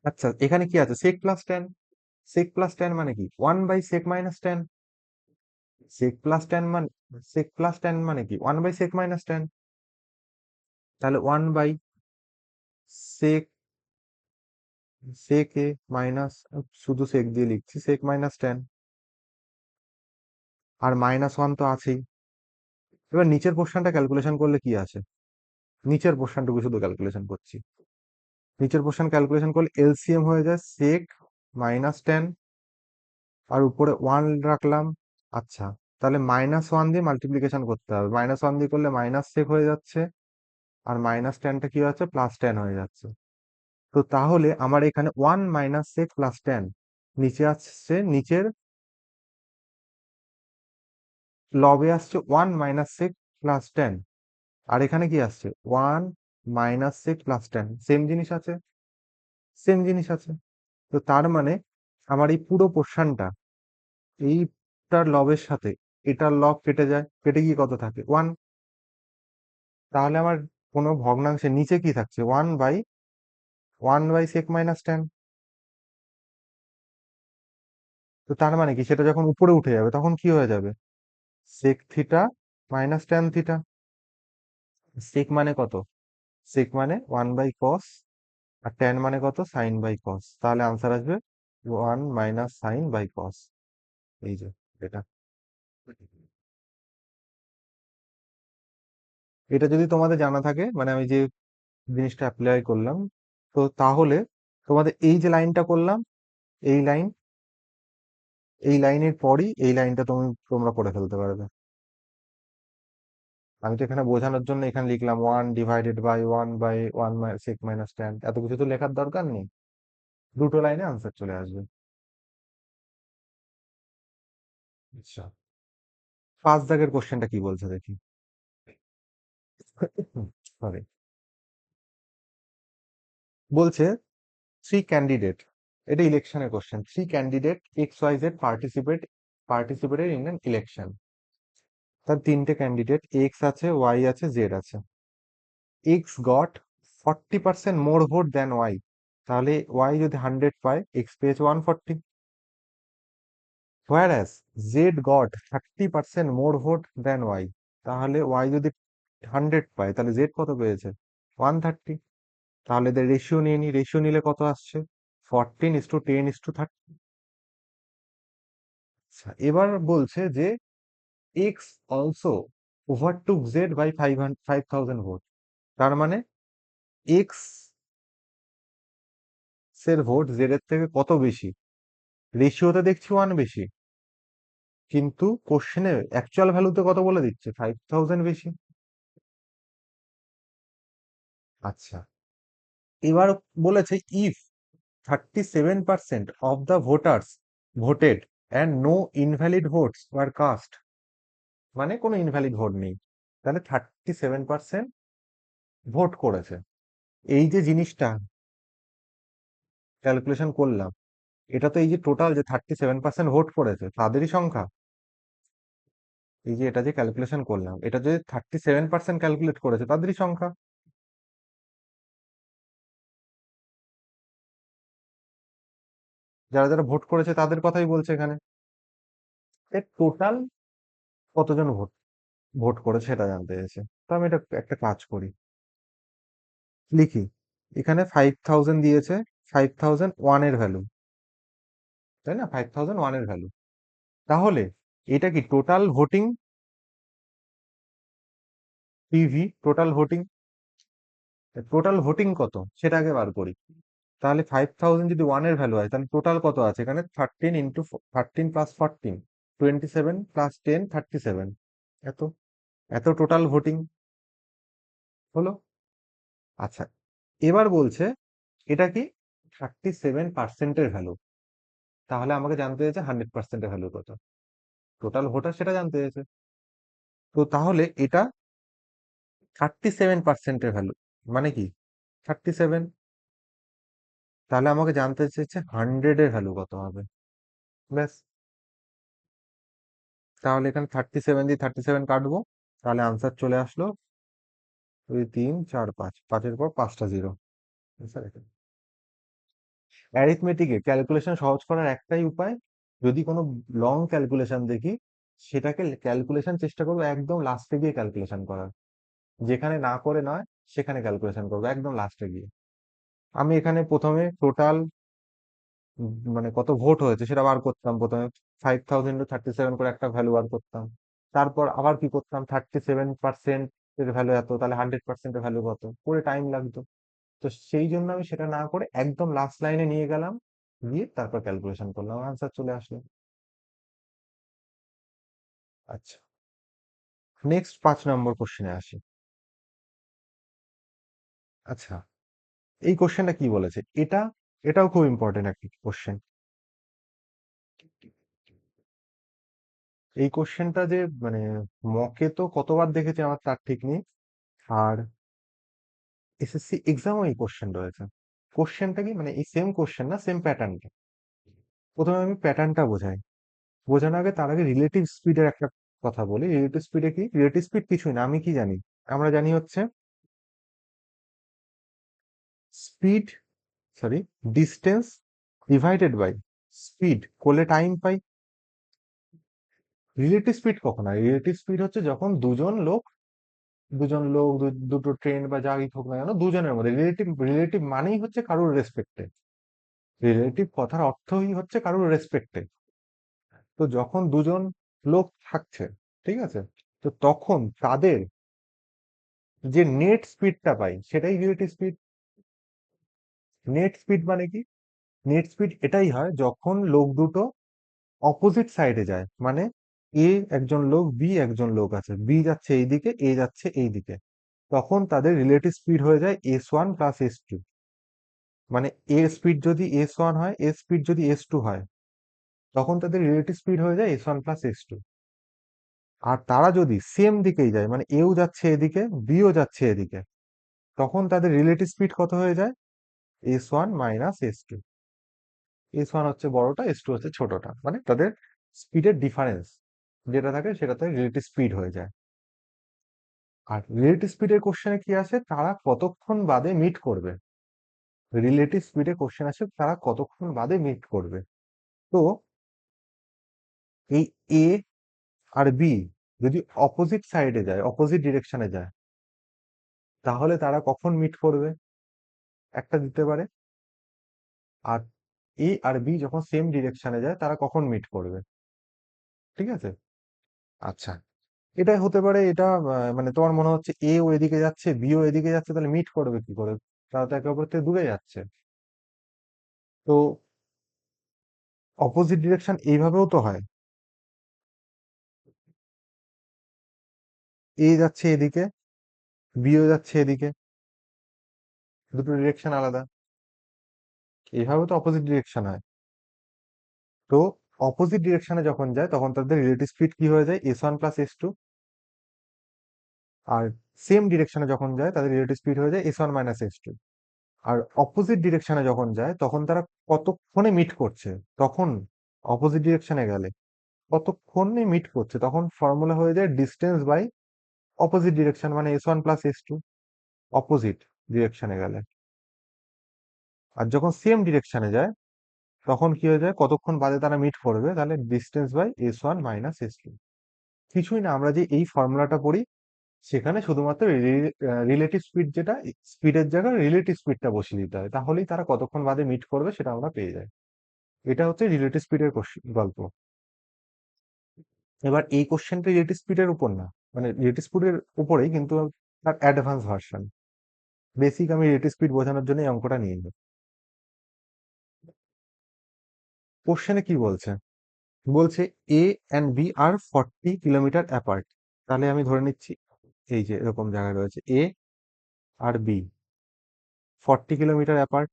আচ্ছা এখানে কি আছে? Sec plus tan. Sec plus tan মানে কি? 1/sec-tan। সেক প্লাস ট্যান মানে, সেক প্লাস ট্যান মানে কি? 1/sec-tan। তাহলে 1/sec সেক এ মাইনাস, শুধু সেক দিয়ে লিখছি, সেক -10, আর -1 তো আছেই। এবার নিচের পোর্শনটা ক্যালকুলেশন করলে কি আছে, নিচের পোর্শনটুকু শুধু ক্যালকুলেশন করছি। নিচের পোর্শন ক্যালকুলেশন করলে এলসিএম হয়ে যায় সেক -10, আর উপরে 1 রাখলাম। আচ্ছা, তাহলে -1 দিয়ে মাল্টিপ্লিকেশন করতে হবে, -1 দিয়ে করলে মাইনাস সেক হয়ে যাচ্ছে, আর -10টা কি হচ্ছে, +10 হয়ে যাচ্ছে। তো তাহলে আমার এখানে 1 - সেক +10 নিচে আসছে, নিচের লবে আসছে 1 - সেক +10, আর এখানে কি আসছে 1 - সেক +10, সেম জিনিস আছে, সেম জিনিস আছে। তো তার মানে আমার এই পুরো পোর্শনটা, এইটার লবের সাথে এটার লব কেটে যায়, কেটে গিয়ে কত থাকে 1। তাহলে আমার কোনো ভগ্নাংশের নিচে কি থাকছে, 1/sec -10। তো তার মানে কি, সেটা যখন উপরে উঠে যাবে তখন কি হয়ে যাবে, sec theta -tan theta. sec মানে কত, sec মানে 1/cos, আর tan মানে কত, sin/cos। তাহলে আনসার আসবে 1 - sin/cos। এই যে এটা, এটা যদি তোমাদের জানা থাকে, মানে আমি যে জিনিসটা অ্যাপ্লাই করলাম, তো তাহলে তোমাদের এই যে লাইনটা করলাম, এই লাইন, এই লাইনের পরই এই লাইনটা তোমরা করে ফেলতে পারবে। আমি তো এখানে বোঝানোর জন্য এখানে লিখলাম 1/1/1/sec -tan, এত কিছু তো লেখার দরকার নেই, দুটো লাইনে আনসার চলে আসবে। আচ্ছা, 5 দাগের কোশ্চেনটা কি বলছে দেখি। সরি, বলছে থ্রি ক্যান্ডিডেট, এটা ইলেকশনের question, three candidate XYZ participated in an election. তার তিনটে ক্যান্ডিডেট, এক্স আছে, ওয়াই আছে, জেড আছে। এক্স গট 40% মোর ভোট দেন ওয়াই, তাহলে ওয়াই যদি 100 পায়, এক্স পেয়েছে 140। হোয়ারাস জেড গট 30% মোর ভোট দেন ওয়াই, তাহলে ওয়াই যদি 100 পায়, তাহলে জেড কত পেয়েছে, 130। তাহলে এদের রেশিও নিয়ে নি, রেশিও নিলে কত আসছে, 14:10:30। আচ্ছা, এবার বলছে যে X also overtook Z by 5,000 ভোট। তার মানে এক্স এর ভোট জেড এর থেকে কত বেশি, রেশিওতে দেখছি 1 বেশি, কিন্তু কোশ্চেনে অ্যাকচুয়াল ভ্যালুতে কত বলে দিচ্ছে, 5,000 বেশি। আচ্ছা, এবার বলেছে if 37% of the voters voted and no invalid votes were cast, মানে কোনো ইনভ্যালিড ভোট নেই, তাহলে 37% ভোট করেছে। এই যে জিনিসটা ক্যালকুলেশন করলাম, এটা তো এই যে টোটাল যে 37% ভোট করেছে তাদেরই সংখ্যা। এই যে এটা যে ক্যালকুলেশন করলাম, এটা যে 37% ক্যালকুলেট করেছে তাদেরই সংখ্যা। যারা যারা ভোট করেছে তাদের কথাই বলছে এখানে। টোটাল কতজন ভোট ভোট করেছে সেটা জানতে চাইছে। তো আমি এটা একটা কাজ করি, লিখি, এখানে 5,000 দিয়েছে, 5,001 এর ভ্যালু, তাই না, 5,001 এর ভ্যালু। তাহলে এটা কি total voting, PV total voting, total voting কত সেটা আগে বার করি। তাহলে 5,000 যদি 1 এর ভ্যালু হয়, তাহলে টোটাল কত আছে এখানে, 13 × 13 + 14, 27 + 10 37, এত, এত টোটাল ভোটিং হলো। আচ্ছা, এবার বলছে এটা কি 37%-এর ভ্যালু, তাহলে আমাকে জানতে চাইছে 100%-এর ভ্যালু কত, টোটাল ভোটার সেটা জানতে চাইছে। তো তাহলে এটা 37%-এর ভ্যালু, মানে কি 37, তাহলে আমাকে জানতে চাইছে 100-এর ভ্যালু কত হবে। ব্যাস, তাহলে এখানে 37 দিয়ে 37 কাটবো, তাহলে আনসার চলে আসলো 2 3 4 5, 5-এর পর 5টা জিরো। অ্যারিথমেটিকে ক্যালকুলেশন সহজ করার একটাই উপায়, যদি কোনো লং ক্যালকুলেশন দেখি, সেটাকে ক্যালকুলেশন চেষ্টা করবো একদম লাস্টে গিয়ে ক্যালকুলেশন করার, যেখানে না করে নয় সেখানে ক্যালকুলেশন করবো একদম লাস্টে গিয়ে। আমি এখানে প্রথমে টোটাল মানে কত ভোট হয়েছে সেটা বার করতাম প্রথমে। 5037 করে একটা ভ্যালু বার করতাম। তারপর আবার কি করতাম, 37% এর ভ্যালু এত, তাহলে 100%-এর ভ্যালু কত করে টাইম লাগতো। তো সেই জন্য আমি সেটা না করে একদম লাস্ট লাইনে নিয়ে গেলাম, গিয়ে তারপর ক্যালকুলেশন করলাম, আনসার চলে আসলো। আচ্ছা, নেক্সট 5 নম্বর কোশ্চেনে আসি। আচ্ছা, এই কোশ্চেনটা কি বলেছে, এটাও খুব ইম্পর্টেন্ট একটা কোশ্চেন। এই কোশ্চেনটা যে মানে মকে তো কতবার দেখেছি আমার তার ঠিক নেই, আর এসএসসি এক্সামও এই কোশ্চেন রয়েছে। কোশ্চেনটা কি, মানে এই সেম কোশ্চেন না, সেম প্যাটার্নটা। প্রথমে আমি প্যাটার্নটা বোঝাই, বোঝানোর আগে তার আগে রিলেটিভ স্পিডের একটা কথা বলি। রিলেটিভ স্পিডে কি, রিলেটিভ স্পিড কিছুই না, আমি কি জানি, আমরা জানি হচ্ছে speed, sorry, distance divided by speed করলে টাইম পাই। রিলেটিভ স্পিড কখন হয়, রিলেটিভ স্পিড হচ্ছে যখন দুজন লোক দুটো ট্রেন বা যাই হোক না কেন, দুজনের মধ্যে রিলেটিভ, রিলেটিভ মানেই হচ্ছে কারোর রেসপেক্টে, রিলেটিভ কথার অর্থই হচ্ছে কারোর রেসপেক্টে। তো যখন দুজন লোক থাকছে, ঠিক আছে, তো তখন তাদের যে নেট স্পিডটা পাই সেটাই রিলেটিভ স্পিড। নেট স্পিড মানে কি, নেট স্পিড এটাই হয় যখন লোক দুটো অপোজিট সাইডে যায়, মানে এ একজন লোক, বি একজন লোক আছে, বি যাচ্ছে এইদিকে, এ যাচ্ছে এইদিকে, তখন তাদের রিলেটিভ স্পিড হয়ে যায় S1 + S2। মানে এ স্পিড যদি S1 হয়, এ স্পিড যদি S2 হয়, তখন তাদের রিলেটিভ স্পিড হয়ে যায় S1 + S2। আর তারা যদি সেম দিকেই যায়, মানে এও যাচ্ছে এদিকে, বিও যাচ্ছে এদিকে, তখন তাদের রিলেটিভ স্পিড কত হয়ে যায়, S1 - S2। S1 হচ্ছে বড়টা, S2 হচ্ছে ছোটটা, মানে তাদের স্পিডের ডিফারেন্স যেটা থাকে সেটাতে রিলেটিভ স্পিড হয়ে যায়। আর রিলেটিভ স্পিডের কোশ্চেনে কি আসে, তারা কতক্ষণ বাদে মিট করবে। রিলেটিভ স্পিডে কোশ্চেন আসে তারা কতক্ষণ বাদে মিট করবে। তো এই এ আর বি যদি অপোজিট সাইডে যায়, অপোজিট ডিরেকশনে যায়, তাহলে তারা কখন মিট করবে, একটা দিতে পারে। আর এ আর বি যখন সেম ডিরেকশনে যায় তারা কখন মিট করবে, ঠিক আছে। আচ্ছা, এটাই হতে পারে, এটা মানে তোমার মনে হচ্ছে এ ও এদিকে যাচ্ছে, বি ও এদিকে যাচ্ছে, তাহলে মিট করবে কি করে, তারা তো একে অপর থেকে দূরে যাচ্ছে। তো অপোজিট ডিরেকশন এইভাবেও তো হয়, এ যাচ্ছে এদিকে, বিও যাচ্ছে এদিকে, দুটো ডিরেকশন আলাদা, এইভাবে তো অপোজিট ডিরেকশন হয়। তো অপোজিট ডিরেকশনে যখন যায় তখন তাদের রিলেটিভ স্পিড কি হয়ে যায়, S1 + S2। আর সেম ডিরেকশনে যখন যায় তাদের রিলেটিভ স্পিড হয়ে যায় S1 - S2। আর অপোজিট ডিরেকশনে যখন যায় তখন তারা কতক্ষণে মিট করছে, তখন অপোজিট ডিরেকশনে গেলে কতক্ষণে মিট করছে, তখন ফর্মুলা হয়ে যায় ডিস্টেন্স বাই অপোজিট ডিরেকশন, মানে S1 + S2, অপোজিট ডিরেকশনে গেলে। আর যখন সেম ডিরেকশনে যায় তখন কি হয়ে যায়, কতক্ষণ বাদে তারা মিট করবে, তাহলে ডিস্টেন্স বাই S1 - S2। কিছুই না, আমরা যে এই ফর্মুলাটা পড়ি সেখানে শুধুমাত্র রিলেটিভ স্পিড, যেটা স্পিডের জায়গায় রিলেটিভ স্পিডটা বসিয়ে দিতে হয়, তাহলেই তারা কতক্ষণ বাদে মিট করবে সেটা আমরা পেয়ে যাই। এটা হচ্ছে রিলেটিভ স্পিডের গল্প। এবার এই কোশ্চেনটা রিলেটিভ স্পিডের উপর না, মানে রিলেটিভ স্পিডের উপরেই, কিন্তু তার অ্যাডভান্স ভার্সন। বেসিক আমি রিলেটিভ স্পিড বোঝানোর জন্য এই অঙ্কটা নিয়ে নিই। কোশ্চেনে কি বলছে, বলছে A and B are 40 kilometre apart. তাহলে আমি ধরে নিচ্ছি এই যে এরকম জায়গায় রয়েছে এ আর B, 40 kilometre apart.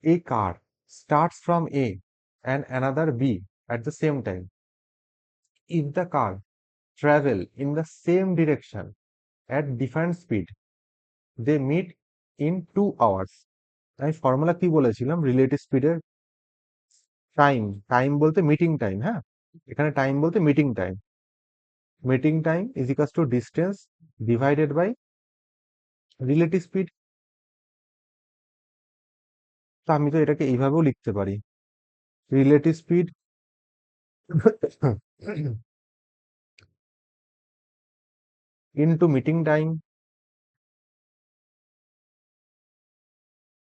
A car starts from A and another B at the same time. If the car travel in the same direction at different speed, they meet in 2 hours. আমি formula কি বলেছিলাম, relative স্পিডের time, time বলতে meeting time, হ্যাঁ, এখানে time বলতে meeting time. Meeting time is equals to distance divided by relative speed. তো আমি তো এটাকে এইভাবেও লিখতে পারি, relative speed into meeting time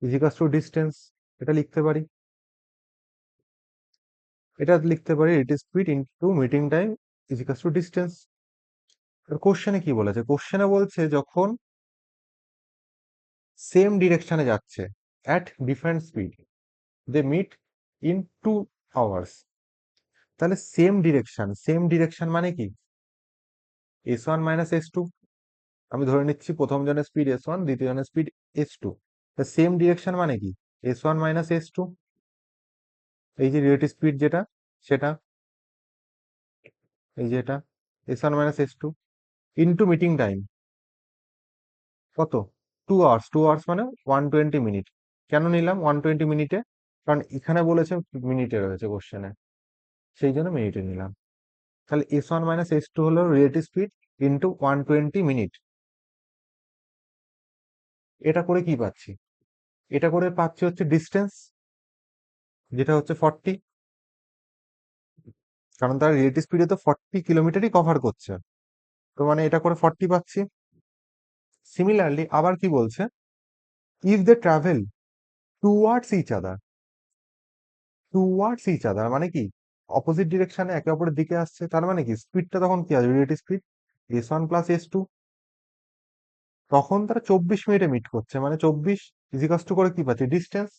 ইজিকাস টু ডিস্টেন্স, এটা লিখতে পারি। এটা লিখতে পারি rate speed into meeting time ইজিকাস টু ডিস্টেন্স। কোশ্চেনে কি বলেছে? কোশ্চেনে বলছে যখন সেম ডিরেকশনে যাচ্ছে at different speed they meet in 2 hours। তাহলে সেম ডিরেকশন মানে কি? S1 - S2। আমি ধরে নিচ্ছি প্রথম জনের স্পিড S1, দ্বিতীয় জনের স্পিড S2। সেম ডিরেকশন মানে কি? S1 - S2। এই যে রেট স্পিড যেটা, সেটা এই যে এটা S1 - S2 into meeting time কত? 2 hours। 2 hours মানে 120 মিনিট। কেন নিলাম 120 মিনিটে? কারণ এখানে বলেছে মিনিটে রয়েছে কোশ্চেনে, সেই জন্য মিনিটে নিলাম। তাহলে S1 - S2 হলো রিলেটিভ স্পিড ইনটু 120 মিনিট। এটা করে কি পাচ্ছি? এটা করে পাচ্ছি হচ্ছে ডিস্টেন্স, যেটা হচ্ছে 40। কারণ তার রিলেটিভ স্পিডে তো 40 কিলোমিটারই কভার করছে, তো মানে এটা করে 40 পাচ্ছি। সিমিলারলি আবার কি বলছে? If they travel towards each other, towards each other মানে কি? অপোজিট ডিরেকশনে একে অপরের দিকে আসছে, তার মানে কি স্পিডটা তখন কি আসবে? Relative speed S1 + S2। তখন তারা 24 মিনিটে মিট করছে, মানে 24 ইজিকাস টু করে কি পাচ্ছে? ডিস্টেন্স।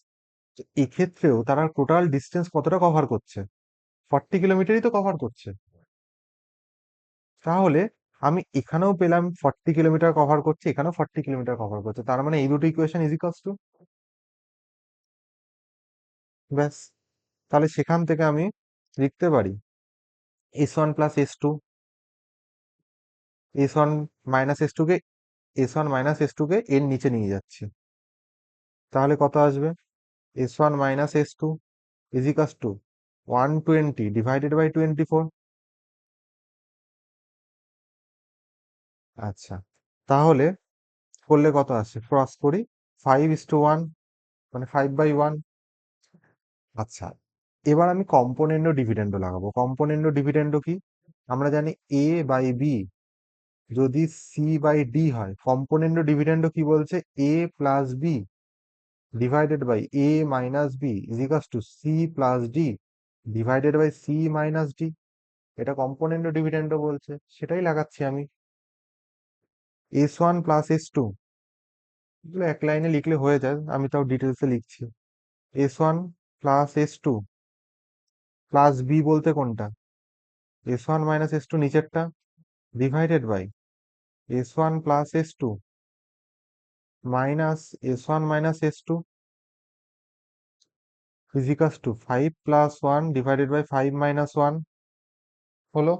এক্ষেত্রেও তারা টোটাল ডিস্টেন্স কতটা কভার করছে? 40 কিলোমিটারই তো কভার করছে। তাহলে আমি এখানেও পেলাম 40 কিলোমিটার কভার করছে, এখানেও 40 কিলোমিটার কভার করছে, তার মানে এই দুটো ইকুয়েশন ইজিকাস টু। ব্যাস। তাহলে সেখান থেকে আমি লিখতে পারি S1 + S2, S1 - S2 কে এর নিচে নিয়ে যাচ্ছি। তাহলে কত আসবে? S1 - S2 ইজিকাস টু 120 / 24। আচ্ছা, তাহলে করলে কত আসে? ক্রস করি, 5:1, মানে 5/1। আচ্ছা, এবার আমি কম্পোনেন্ট ও ডিভিডেন্ডও লাগাবো। কম্পোনেন্ট ও ডিভিডেন্ডও কি? আমরা জানি A/B যদি C/D হয়, কম্পোনেন্ট ও ডিভিডেন্ডও কি বলছে? A+B divided by A - B ইজিকাস to C+D divided by C - D। এটা কম্পোনেন্ট ও ডিভিডেন্ডও বলছে, সেটাই লাগাচ্ছি আমি। S1 + S2 এগুলো এক লাইনে লিখলে হয়ে যায়, আমি তাও ডিটেলসে লিখছি। S1 + S2 প্লাস বি বলতে কোনটা? S1 - S2 নিচেরটা, divided by S1 + S2 minus S1 - S2 ইজিকাস টু 5+1 ডিভাইডেড বাই 5 - 1 হলো।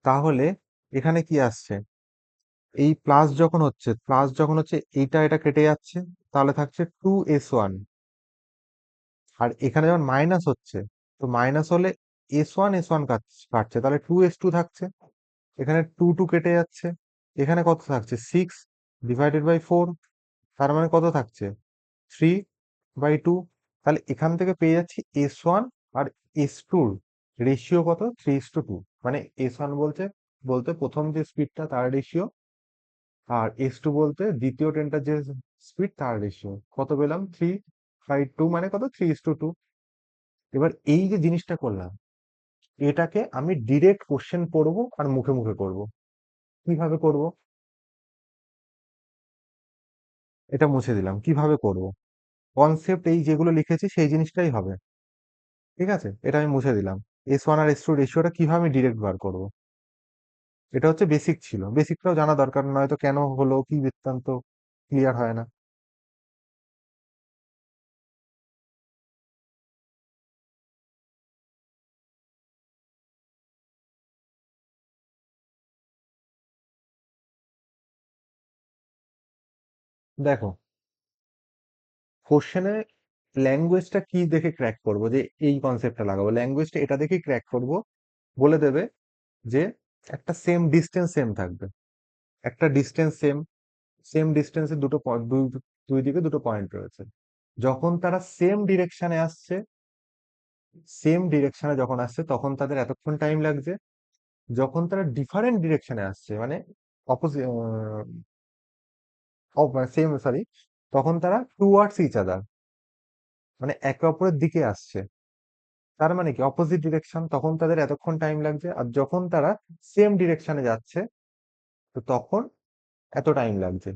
তাহলে এখানে কি আসছে? এই প্লাস যখন হচ্ছে এইটা এটা কেটে যাচ্ছে, তাহলে থাকছে 2S1। আর এখানে যখন মাইনাস হচ্ছে, তো মাইনাস হলে S1 কাটছে, তাহলে 2S2 থাকছে। এখানে 2 কেটে যাচ্ছে, এখানে কত থাকছে? 6 ডিভাইডেড বাই 4। তার মানে কত থাকছে? 3/2। তাহলে এখান থেকে পেয়ে যাচ্ছি S1 আর S2 রেশিও কত? 3:2। মানে S1 বলতে প্রথম যে স্পিডটা তার রেশিও, আর S2 বলতে দ্বিতীয় ট্রেনটার যে স্পিড তার রেশিও। কত পেলাম? 3/2, মানে কত? 3:2। এবার এই যে জিনিসটা করলাম, এটাকে আমি ডিরেক্ট কোশ্চেন পড়বো আর মুখে মুখে করব। কিভাবে করব? এটা মুছে দিলাম, কিভাবে করব? কনসেপ্ট এই যেগুলো লিখেছি সেই জিনিসটাই হবে। ঠিক আছে, এটা আমি মুছে দিলাম। S1 আর S2 রেশিওটা কিভাবে আমি ডিরেক্ট বার করব? এটা হচ্ছে বেসিক ছিল, বেসিকটাও জানা দরকার, নয়তো কেন হলো কি বৃত্তান্ত ক্লিয়ার হয় না। দেখো, কোশ্চেনে ল্যাঙ্গুয়েজটা কি দেখে ক্র্যাক করব যে এই কনসেপ্টটা লাগাবো? ল্যাঙ্গুয়েজটা এটা দেখেই ক্র্যাক করব, বলে দেবে যে একটা সেম ডিস্টেন্স সেম থাকবে, একটা ডিস্টেন্স সেম, সেম ডিস্টেন্সে দুটো দুই দুই দিকে দুটো পয়েন্ট রয়েছে। যখন তারা সেম ডিরেকশনে যখন আসছে তখন তাদের এতক্ষণ টাইম লাগছে। যখন তারা ডিফারেন্ট ডিরেকশনে আসছে, মানে অপোজিট, সেম, সরি, তখন তারা টুয়ার্ডস ইচ আদার, মানে একে অপরের দিকে আসছে। তার মানে কি অপোজিট ডিরেকশন, তখন তাদের এতক্ষণ টাইম লাগছে। আর যখন তারা সেম ডিরেকশনে যাচ্ছে, তো তখন এত টাইম লাগছে।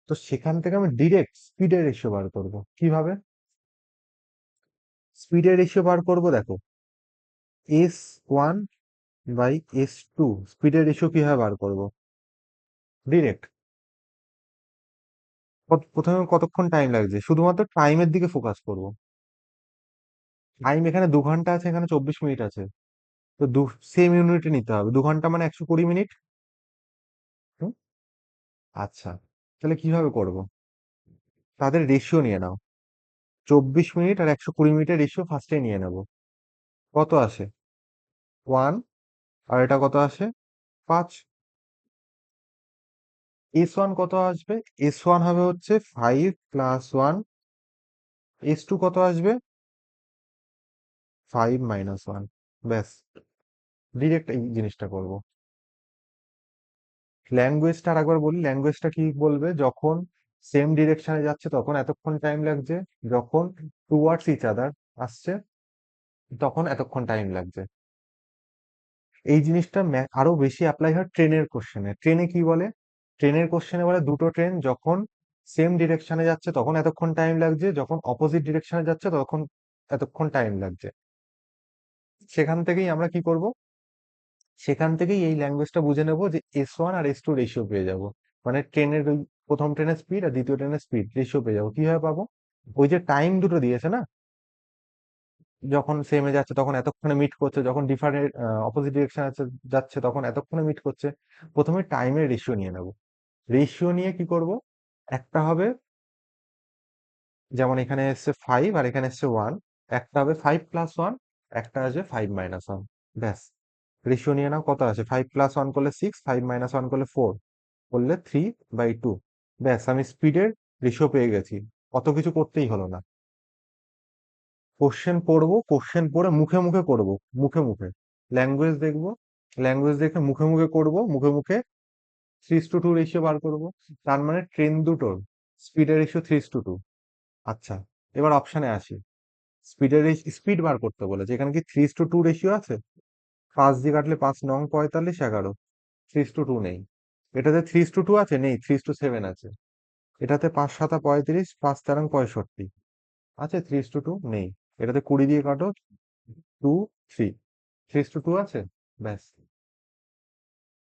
তো সেখান থেকে আমি ডিরেক্ট স্পিডের রেশিও বার করব। কিভাবে স্পিডের রেশিও বার করব? দেখো, S1 বাই S2 স্পিডের রেশিও কিভাবে বার করব? ডিরেক্ট প্রথমে কতক্ষণ টাইম লাগছে শুধুমাত্র টাইমের দিকে ফোকাস করব। টাইম এখানে 2 ঘন্টা আছে, এখানে 24 মিনিট আছে। তো সেম ইউনিটে নিতে হবে। 2 ঘন্টা মানে 120 মিনিট। হুম, আচ্ছা, তাহলে কিভাবে করব? তাদের রেশিও নিয়ে নাও। 24 মিনিট আর 120 মিনিটের রেশিও ফার্স্টে নিয়ে নেব। কত আসে? 1। আর এটা কত আসে? 5। S1 কত আসবে? S1 হবে হচ্ছে 5+1। S2 কত আসবে? 5 - 1। ব্যাস, ডিরেক্ট এই জিনিসটা করব। ল্যাঙ্গুয়েজটা আর একবার বলি, ল্যাঙ্গুয়েজটা কি বলবে? যখন সেম ডিরেকশনে যাচ্ছে তখন এতক্ষণ টাইম লাগছে, যখন টুয়ার্ডস ইচ আদার আসছে তখন এতক্ষণ টাইম লাগছে। এই জিনিসটা আরো বেশি অ্যাপ্লাই হয় ট্রেনের কোশ্চেনে। ট্রেনে কি বলে? ট্রেনের কোশ্চেনে বলে দুটো ট্রেন যখন সেম ডিরেকশনে যাচ্ছে তখন এতক্ষণ টাইম লাগছে, যখন অপোজিট ডিরেকশনে যাচ্ছে তখন এতক্ষণ টাইম লাগছে। সেখান থেকেই আমরা কি করব? সেখান থেকেই এই ল্যাঙ্গুয়েজটা বুঝে নেব যে S1 আর S2 রেশিও পেয়ে যাব। মানে ট্রেনের ওই প্রথম ট্রেনের স্পিড আর দ্বিতীয় ট্রেনের স্পিড রেশিও পেয়ে যাবো। কিভাবে পাবো? ওই যে টাইম দুটো দিয়েছে না, যখন সেমে যাচ্ছে তখন এতক্ষণে মিট করছে, যখন ডিফারেন্ট অপোজিট ডিরেকশন যাচ্ছে তখন এতক্ষণে মিট করছে। প্রথমে টাইমের রেশিও নিয়ে নেব। রেশিও নিয়ে কি করব? একটা হবে, যেমন এখানে এসছে 5 আর এখানে এসছে 1, একটা হবে 5+1, একটা আসবে 5 - 1। ব্যাস, রেশিও নিয়ে নাও। কত আসে? 5+1 করলে 6, 5 - 1 করলে 4, করলে 3/2। ব্যাস, আমি স্পিডের রেশিও পেয়ে গেছি। অত কিছু করতেই হলো না। কোশ্চেন পড়বো, কোশ্চেন পড়ে মুখে মুখে করব, মুখে মুখে ল্যাঙ্গুয়েজ দেখবো, ল্যাঙ্গুয়েজ দেখে মুখে মুখে করব, মুখে মুখে 3:2 রেশিও বার করব। তার মানে ট্রেন দুটোর স্পিডের রেশিও 3:2। আচ্ছা, এবার অপশনে আসি। স্পিড বার করতে বলেছে, এখানে কি 3:2 রেশিও আছে? 5 দিয়ে কাটলে 5×9 = 45, 11। 3:2 নেই। এটাতে 3:2 আছে? নেই। 3:7 আছে। এটাতে 5×7 = 35, 5×13 = 65 আছে। 3:2 নেই। এটাতে 20 দিয়ে কাটো, 2, 3। 3:2 আছে। ব্যাস,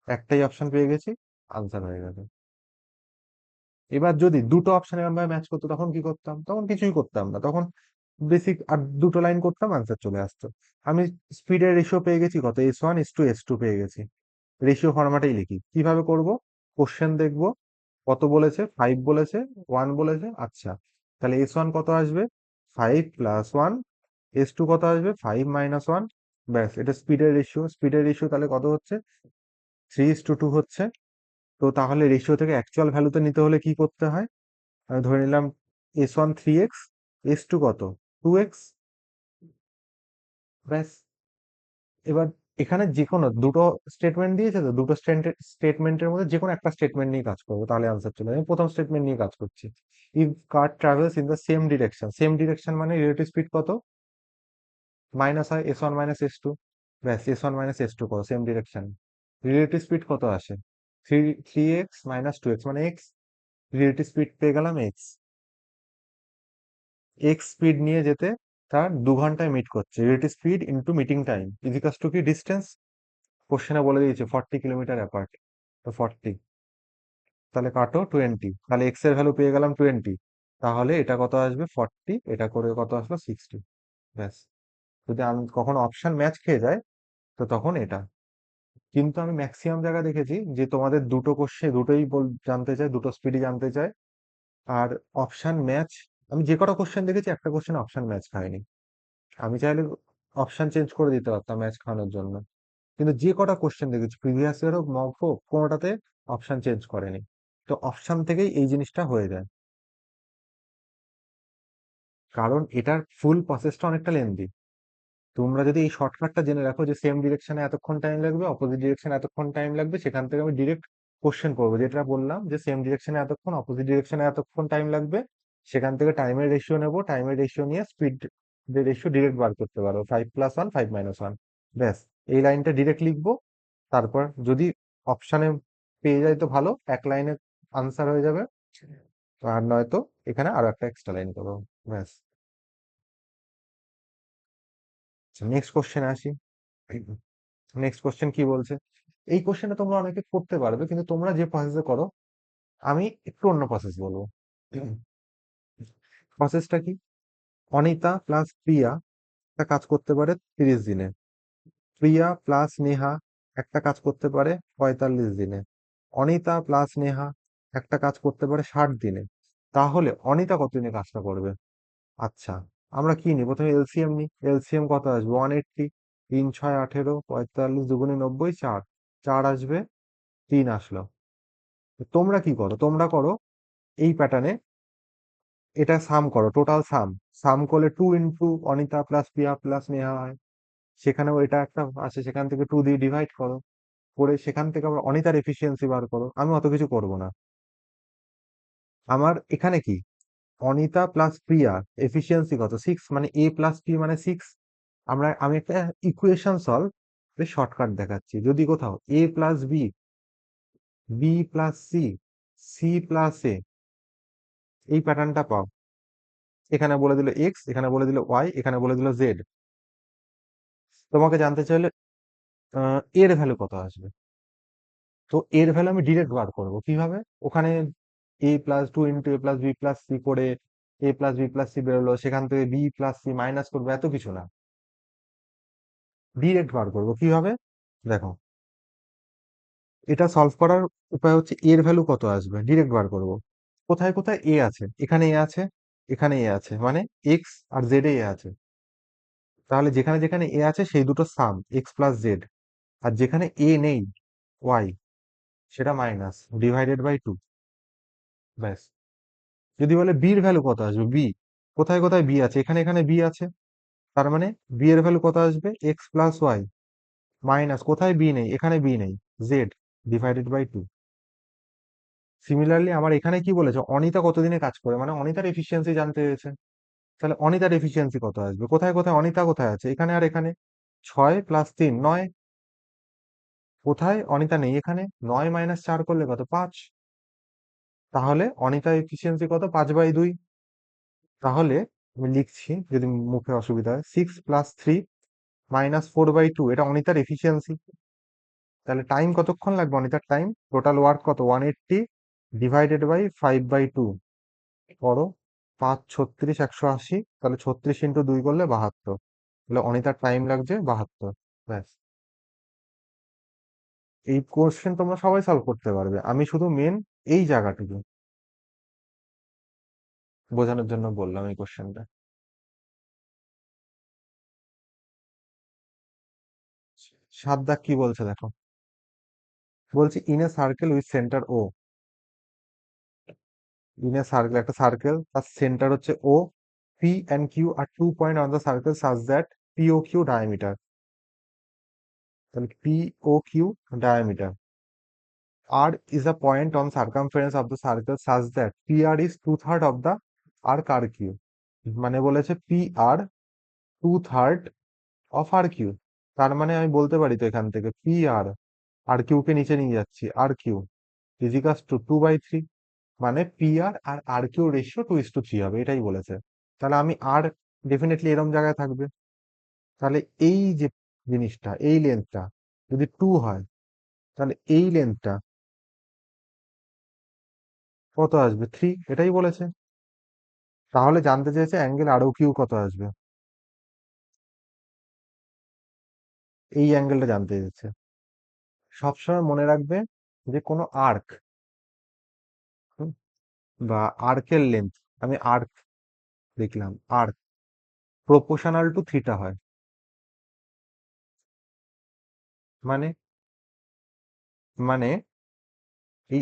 একটাই অপশন পেয়ে গেছি, আনসার হয়ে গেছে। এবার যদি দুটো অপশন আমরা ম্যাচ করতো তখন কি করতাম? তখন কিছুই করতাম না, তখন বেসিক আর দুটো লাইন করতাম, আনসার চলে আসতো। আমি স্পিডের রেশিও পেয়ে গেছি, কত? S1 S2 S2 পেয়ে গেছি। রেশিও ফরম্যাটেই লিখি। কিভাবে করব? কোশ্চেন দেখবো, কত বলেছে? 5 বলেছে, 1 বলেছে। আচ্ছা, তাহলে S1 কত আসবে? 5+1। S2 কত আসবে? 5 - 1। ব্যাস, এটা স্পিডের রেশিও। স্পিডের রেশিও তাহলে কত হচ্ছে? 3:2 হচ্ছে। তো তাহলে রেশিও থেকে অ্যাকচুয়াল ভ্যালুতে নিতে হলে কি করতে হয়? আমি ধরে নিলাম S1 3x, S2 কত? 2x। ব্যাস, এবার এখানে যে কোনো দুটো স্টেটমেন্ট দিয়েছে, তো দুটো স্টেটমেন্টের মধ্যে যে কোনো একটা স্টেটমেন্ট নিয়ে কাজ করবো, তাহলে আনসার চলে যাবে। আমি প্রথম স্টেটমেন্ট নিয়ে কাজ করছি। If car travels in the same direction, same direction মানে রিলেটিভ স্পিড কত? মাইনাস হয়, S1 - S2। ব্যাস, S1 - S2 কত? Same direction. রিলেটিভ স্পিড কত আসে? 3x - 2x, মানে এক্স। রিলেটিভ স্পিড পেয়ে গেলাম এক্স। এক্স স্পিড নিয়ে যেতে তার 2 ঘন্টায় মিট করছে। Relative speed into meeting time ইজিকাস টু কি? ডিস্টেন্স। কোশ্চেনে বলে দিয়েছে 40 কিলোমিটার অ্যাপার্ট। তো 40, তাহলে কাটো 20, তাহলে এক্স এর ভ্যালু পেয়ে গেলাম 20। তাহলে এটা কত আসবে? 40, এটা করে কত আসলো? 60। ব্যাস, যদি কখনো অপশন ম্যাচ খেয়ে যায় তো তখন এটা। কিন্তু আমি ম্যাক্সিমাম জায়গা দেখেছি যে তোমাদের দুটো কোশ্চেন দুটোই জানতে চায়, দুটো স্পিডই জানতে চায়। আর অপশন ম্যাচ, আমি যে কটা কোশ্চেন দেখেছি একটা কোশ্চেন অপশন ম্যাচ খায়নি। আমি চাইলে অপশন চেঞ্জ করে দিতে পারতাম ম্যাচ খাওয়ানোর জন্য। কিন্তু যে কটা কোশ্চেন দেখেছি প্রিভিয়াস ইয়ার হোক মক হোক, কোনোটাতে অপশন চেঞ্জ করেনি। তো অপশন থেকেই এই জিনিসটা হয়ে যায়। কারণ এটার ফুল প্রসেসটা অনেকটা লেন্দি। তোমরা যদি এই শর্টকাটটা জেনে রাখো যে সেম ডিরেকশনে এতক্ষণ টাইম লাগবে, অপোজিট ডিরেকশনে এতক্ষণ টাইম লাগবে, সেখান থেকে আমি ডিরেক্ট কোশ্চেন করবো, যেটা বললাম যে সেম ডিরেকশনে এতক্ষণ, অপোজিট ডিরেকশনে এতক্ষণ টাইম লাগবে। সেখান থেকে টাইমের রেশিও নেবো, টাইমের রেশিও নিয়ে স্পিড রেশিও ডিরেক্ট বার করতে পারবো, 5+1 5-1। ব্যাস, এই লাইনটা ডিরেক্ট লিখবো। তারপর যদি অপশানে পেয়ে যাই তো ভালো, এক লাইনে আনসার হয়ে যাবে। আর নয়তো এখানে আরো একটা এক্সট্রা লাইন করবো। ব্যাস। নেক্সট কোশ্চেনে আসি। নেক্সট কোশ্চেন কি বলছে? এই কোশ্চেনটা তোমরা অনেকে করতে পারবে, কিন্তু তোমরা যে প্রসেসে করো, আমি একটু অন্য প্রসেস বলবো। প্রসেসটা কি? অনিতা প্লাস প্রিয়া একটা কাজ করতে পারে 30 দিনে, প্রিয়া প্লাস নেহা একটা কাজ করতে পারে 45 দিনে, অনিতা প্লাস নেহা একটা কাজ করতে পারে 60 দিনে। তাহলে অনিতা কতদিনে কাজটা করবে? আচ্ছা, আমরা কি নিই? প্রথমে এলসিএম নিই। এলসিএম কত আসবে? 180। 3 6 18, 45 দুগুণে 90, 4। 4 আসবে, 3 আসলো। তো তোমরা কি করো? তোমরা করো এই প্যাটার্নে, এটা সাম করো, টোটাল সাম। সাম করলে 2 অনিতা প্লাস প্রিয়া প্লাস নেহা হয়। সেখানেও এটা একটা আছে, সেখান থেকে 2 দিয়ে ডিভাইড করো, করে সেখান থেকে আবার অনিতার এফিসিয়েন্সি বার করো। আমি অত কিছু করব না। আমার এখানে কি, অনিতা প্লাস প্রিয়া এফিসিয়েন্সি কত? 6, মানে এ প্লাস পি মানে 6। আমি একটা ইকুয়েশন সলভ শর্টকাট দেখাচ্ছি। যদি কোথাও A plus B, B plus C, C plus A, এই প্যাটার্নটা পাও, এখানে বলে দিল এক্স, এখানে বলে দিল ওয়াই, এখানে বলে দিল জেড, তোমাকে জানতে চাইলে এর ভ্যালু কত আসবে? তো এর ভ্যালু আমি ডিরেক্ট বার করবো কিভাবে? ওখানে a+2 × a+b+c করে a+b+c বেরোলো, সেখান থেকে b+c মাইনাস করবো, এত কিছু না। ডিরেক্ট বার করবো কিভাবে? দেখো, এটা সলভ করার উপায় হচ্ছে এর ভ্যালু কত আসবে ডিরেক্ট বার করব। কোথায় কোথায় এ আছে? এখানে এ আছে, এখানে এ আছে, মানে এক্স আর জেড এ আছে। তাহলে যেখানে যেখানে এ আছে সেই দুটো সাম, এক্স প্লাস জেড। আর যেখানে এ নেই, ওয়াই, সেটা মাইনাস ডিভাইডেড বাই 2। ব্যাস। যদি বলে বির ভ্যালু কত আসবে, বি, কোথায় কোথায় বি আছে? এখানে এখানে বি আছে, তার মানে বি এর ভ্যালু কত আসবে? এক্স প্লাস ওয়াই মাইনাস, কোথায় বি নেই? এখানে বি নেই, জেড ডিভাইডেড বাই 2। সিমিলারলি আমার এখানে কি বলেছে? অনিতা কতদিনে কাজ করে, মানে অনিতার এফিসিয়েন্সি জানতে হয়েছে। তাহলে অনিতার এফিসিয়েন্সি কত আসবে? কোথায় কোথায় অনিতা কোথায় আছে? এখানে আর এখানে। 6+3 9। কোথায় অনিতা নেই? এখানে। 9 - 4 করলে কত? 5। তাহলে অনিতা এফিসিয়েন্সি কত? 5/2। তাহলে আমি লিখছি, যদি মুখে অসুবিধা হয়, 6+3 -4/2, এটা অনিতার এফিসিয়েন্সি। তাহলে টাইম কতক্ষণ লাগবে? অনিতার টাইম টোটাল ওয়ার্ক কত? 180 ডিভাইডেড বাই 5/2 করো। 5 36 180, তাহলে 36 × 2 করলে 72। তাহলে অনিতার টাইম লাগছে 72। ব্যাস। এই কোশ্চেন তোমরা সবাই সলভ করতে পারবে, আমি শুধু মেন এই জায়গাটুকু বোঝানোর জন্য বললাম এই কোশ্চেনটা। 7 দাগ কি বলছে দেখো। বলছি in a circle with centre O. In a circle, একটা সার্কেল, তার সেন্টার হচ্ছে O, P and Q are 2 point on the circle such that P O Q diameter. তাহলে P O Q diameter, R is a point on circumference of the circle such that PR is 2/3 of the arc RQ। মানে বলেছে PR 2/3 of RQ। তার মানে আমি বলতে পারি তো এখান থেকে PR, RQ কে নিচে নিয়ে যাচ্ছি, RQ is equals to 2/3। মানে PR আর RQ রেশিও 2:3 হবে, এটাই বলেছে। তাহলে আমি R ডেফিনেটলি এরম জায়গায় থাকবে। তাহলে এই যে জিনিসটা, এই লেন্থটা যদি 2 হয়, তাহলে এই লেন্থটা কত আসবে? 3, এটাই বলেছে। তাহলে জানতে চেয়েছে অ্যাঙ্গেল আর ও কিউ কত আসবে, এই অ্যাঙ্গেলটা জানতে চেয়েছে। সবসময় মনে রাখবে যে কোনো আর্ক বা আর্কের লেন্থ, আমি আর্ক লিখলাম, আর্ক প্রপোর্শনাল টু থিটা হয়। মানে মানে এই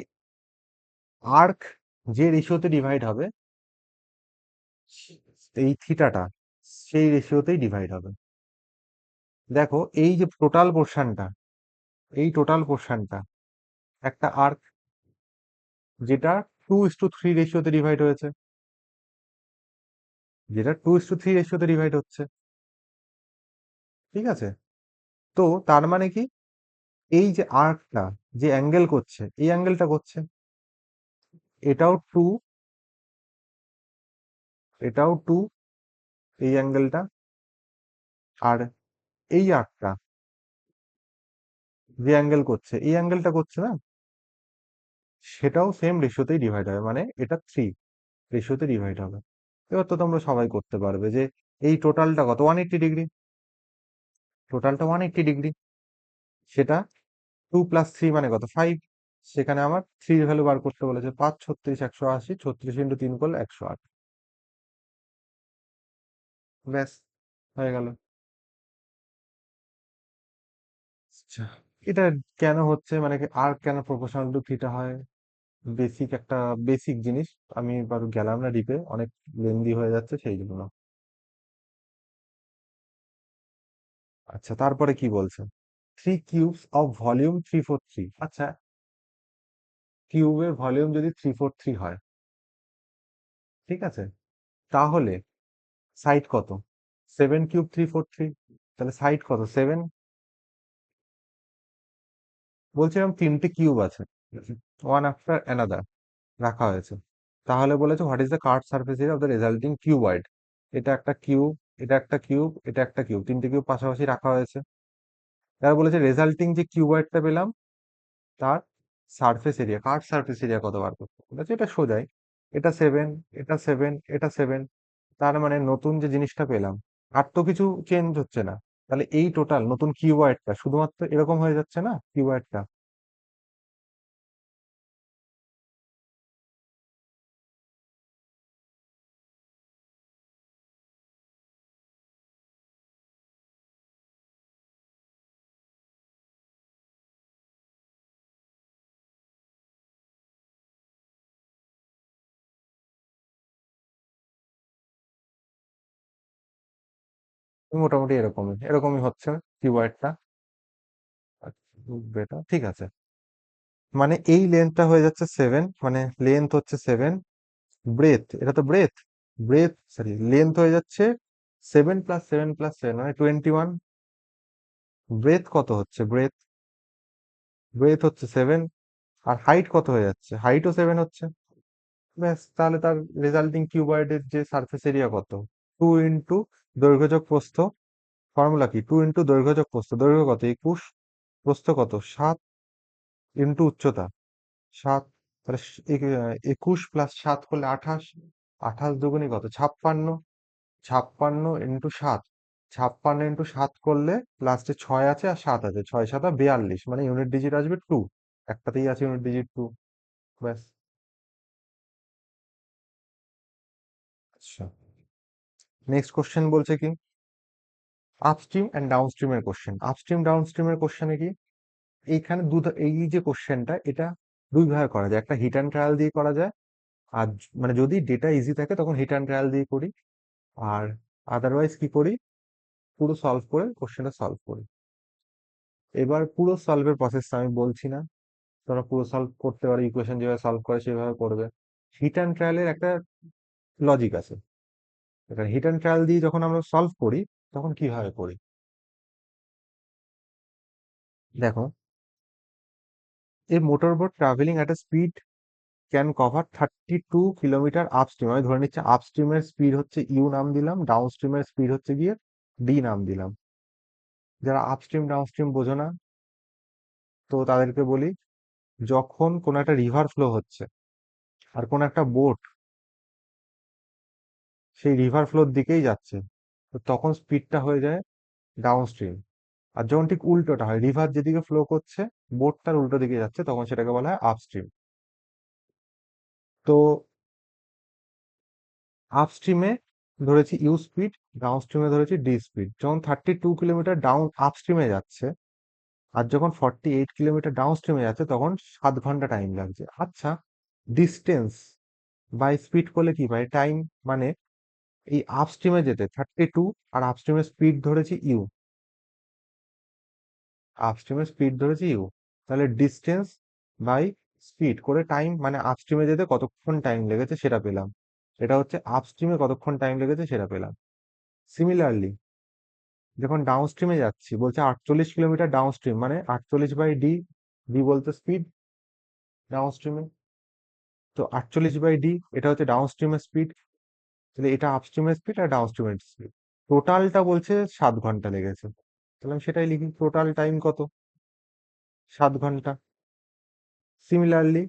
আর্ক যে রেশিওতে ডিভাইড হবে, এই থিটাটা সেই রেশিওতেই ডিভাইড হবে। দেখো এই যে টোটাল পোর্শনটা, এই টোটাল পোর্শনটা একটা আর্ক যেটা 2:3 রেশিওতে ডিভাইড হয়েছে, যেটা 2:3 রেশিওতে ডিভাইড হচ্ছে। ঠিক আছে, তো তার মানে কি, এই যে আর্কটা যে অ্যাঙ্গেল করছে, এই অ্যাঙ্গেলটা করছে, এটাও টু, এটাও টু, এই অ্যাঙ্গেলটা, আর এই আর্কটা যে অ্যাঙ্গেল করছে, এই অ্যাঙ্গেলটা করছে না, সেটাও সেম রেশিওতেই ডিভাইড হবে, মানে এটা 3 রেশিওতে ডিভাইড হবে। এবার তো তোমরা সবাই করতে পারবে যে এই টোটালটা কত, 180 ডিগ্রি, টোটালটা 180 ডিগ্রি, সেটা 2 + 3 মানে কত, 5। সেখানে আমার থ্রির ভ্যালু বার করতে বলেছে, 5 36 180, 36 × 3 করলে 108। ব্যাস, হয়ে গেল। আচ্ছা, এটা কেন হচ্ছে, মানে আর কেন প্রপোর্শনাল টু থিটা হয়, বেসিক একটা বেসিক জিনিস, আমি এবার গেলাম না ডিপে, অনেক লেন্দি হয়ে যাচ্ছে সেই জন্য। আচ্ছা, তারপরে কি বলছে, 3 কিউবস অফ ভলিউম 343। আচ্ছা, কিউবের ভলিউম যদি 343 হয়, ঠিক আছে, তাহলে সাইড কত, 7 কিউব 343, তাহলে সাইড কত, 7। বলছিলাম 3টে কিউব আছে, ওয়ান আফটার অ্যানাদার রাখা হয়েছে, তাহলে বলেছে what is the curve surface area of the resulting cuboid. এটা একটা কিউব, এটা একটা কিউব, এটা একটা কিউব, 3টে কিউব পাশাপাশি রাখা হয়েছে। এবার বলেছে রেজাল্টিং যে কিউবয়েডটা পেলাম, তার surface area, curve surface area কত বার করতে বলেছে, এটা সোজাই, এটা 7, এটা 7, এটা 7, তার মানে নতুন যে জিনিসটা পেলাম, আর তো কিছু চেঞ্জ হচ্ছে না, তাহলে এই টোটাল নতুন কিউবয়েডটা শুধুমাত্র এরকম হয়ে যাচ্ছে না কিউবয়েডটা। মোটামুটি এরকমই এরকমই হচ্ছে কিউবয়েডটা। বেটা ঠিক আছে, মানে এই লেন্থটা হয়ে যাচ্ছে 7, মানে লেন্থ হচ্ছে 7, ব্রেথ, এটা তো ব্রেথ, ব্রেথ সরি লেন্থ হয়ে যাচ্ছে 7 + 7 + 7 মানে 21। ব্রেথ কত হচ্ছে, ব্রেথ, ব্রেথ হচ্ছে 7, আর হাইট কত হয়ে যাচ্ছে, হাইটও 7 হচ্ছে। ব্যাস, তাহলে তার রেজাল্টিং কিউবয়েডের যে সারফেস এরিয়া কত, 2 × দৈর্ঘ্য যোগ প্রস্থ, ফর্মুলা কি, 2 × দৈর্ঘ্য যোগ প্রস্থ, দৈর্ঘ্য কত 21, প্রস্থ কত 7, ইন্টু উচ্চতা 7, তাহলে 21 + 7 করলে 28, 28 দুগুণি কত 56, 56 × 7, 56 × 7 করলে লাস্টে 6 আছে আর 7 আছে, 6 × 7 = 42, মানে ইউনিট ডিজিট আসবে 2, একটাতেই আছে ইউনিট ডিজিট 2। ব্যাস। আচ্ছা, নেক্সট কোশ্চেন বলছে কি, আপস্ট্রিম অ্যান্ড ডাউনস্ট্রিমের কোশ্চেন, আপস্ট্রিম ডাউনস্ট্রিমের কোশ্চেনে কি, এইখানে এই যে কোশ্চেনটা, এটা দুই ভাবে করা যায়, একটা হিট অ্যান্ড ট্রায়াল দিয়ে করা যায়, আর মানে যদি ডেটা ইজি থাকে তখন হিট অ্যান্ড ট্রায়াল দিয়ে করি, আর আদারওয়াইজ কি করি, পুরো সলভ করে কোশ্চেনটা সলভ করি। এবার পুরো সলভের প্রসেসটা আমি বলছি না, তোমরা পুরো সলভ করতে পারো, ইকুয়েশন যেভাবে সলভ করে সেভাবে করবে। হিট অ্যান্ড ট্রায়ালের একটা লজিক আছে, এটা হিট অ্যান্ড ট্রায়াল দিয়ে যখন আমরা সলভ করি তখন কিভাবে করি, দেখো, a motorboat travelling at a speed can cover 32 kilometre upstream, আমি ধরে নিচ্ছি আপস্ট্রিমের স্পিড হচ্ছে ইউ নাম দিলাম, ডাউন স্ট্রিমের স্পিড হচ্ছে গিয়ে ডি নাম দিলাম। যারা আপস্ট্রিম ডাউনস্ট্রিম বোঝো না, তো তাদেরকে বলি, যখন কোনো একটা রিভার ফ্লো হচ্ছে আর কোনো একটা বোট সেই রিভার ফ্লোর দিকেই যাচ্ছে, তো তখন স্পিডটা হয়ে যায় ডাউন স্ট্রিম। আর যখন ঠিক উল্টোটা হয়, রিভার যেদিকে ফ্লো করছে, বোট তার উল্টো দিকে যাচ্ছে, তখন সেটাকে বলা হয় আপস্ট্রিম। তো আপস্ট্রিমে ধরেছি ইউ স্পিড, ডাউন স্ট্রিমে ধরেছি ডি স্পিড। যখন 32 কিলোমিটার ডাউন আপস্ট্রিমে যাচ্ছে আর যখন 48 কিলোমিটার ডাউন স্ট্রিমে যাচ্ছে, তখন 7 ঘন্টা টাইম লাগছে। আচ্ছা, ডিস্টেন্স বাই স্পিড করলে কি পাই, টাইম, মানে এই আপস্ট্রিমে যেতে 32, আর আপস্ট্রিমের স্পিড ধরেছি ইউ, আপস্ট্রিমের স্পিড ধরেছি ইউ, তাহলে ডিস্টেন্স বাই স্পিড করে টাইম, মানে আপস্ট্রিমে যেতে কতক্ষণ টাইম লেগেছে সেটা পেলাম। এটা হচ্ছে আপস্ট্রিমে কতক্ষণ টাইম লেগেছে সেটা পেলাম। সিমিলারলি যখন ডাউনস্ট্রিমে যাচ্ছি, বলছে 48 কিলোমিটার ডাউনস্ট্রিম, মানে 48/d, ডি বলতে স্পিড ডাউনস্ট্রিমে। তো 48/d এটা হচ্ছে ডাউনস্ট্রিমের স্পিড, তাহলে এটা আপস্ট্রিমের স্পিড আর ডাউনস্ট্রিমের স্পিড। টোটালটা বলছে 7 ঘন্টা লেগেছে, তাহলে আমি সেটাই লিখি, টোটাল টাইম কত, 7 ঘন্টা। Similarly,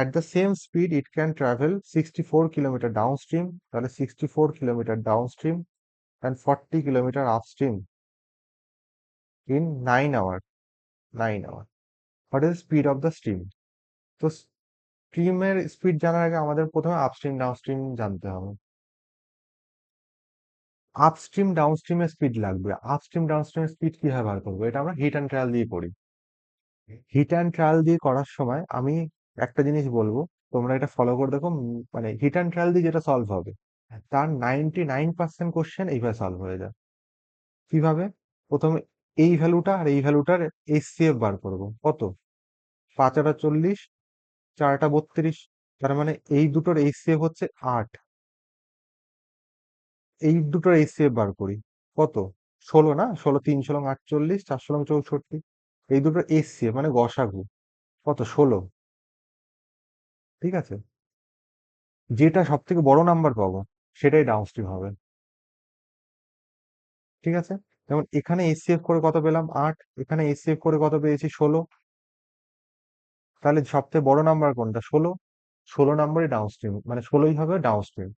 at the same speed, it can travel 64 kilometer downstream, তাহলে 64 kilometer downstream and 40 kilometer upstream in 9 hours. 9 hours. What is the speed of the stream? তো স্ট্রিমের স্পিড জানার আগে আমাদের প্রথমে আপস্ট্রিম ডাউনস্ট্রিম জানতে হবে। আপস্ট্রিম ডাউনস্ট্রিমের স্পিড লাগবে। আপস্ট্রিম ডাউনস্ট্রিমের স্পিড কিভাবে বার করবো? এটা আমরা হিট অ্যান্ড ট্রায়াল দিয়ে করি। হিট অ্যান্ড ট্রায়াল দিয়ে করার সময় আমি একটা জিনিস বলবো, তোমরা এটা ফলো করে দেখো। মানে হিট অ্যান্ড ট্রায়াল দিয়ে যেটা সলভ হবে তার 99% কোশ্চেন এইভাবে সলভ হয়ে যায়। কিভাবে? প্রথমে এই ভ্যালুটা আর এই ভ্যালুটার এইচসিএফ বার করব। কত? 5 × 40, 4 × 32, তার মানে এই দুটোর এইচসিএফ হচ্ছে 8। এই দুটোর এইচসিএফ বার করি, কত? 16 না? 16 3 16 48, 4 16 64। এই দুটোর এইচসিএফ মানে গসাগু কত? 16। ঠিক আছে, যেটা সব থেকে বড় নাম্বার পাবো সেটাই ডাউনস্ট্রিম হবে। ঠিক আছে, যেমন এখানে এইচসিএফ করে কত পেলাম? 8। এখানে এইচসিএফ করে কত পেয়েছি? 16। তাহলে সবচেয়ে বড় নাম্বার কোনটা? 16। 16 নাম্বারই ডাউনস্ট্রিম, মানে 16ই হবে ডাউনস্ট্রিম।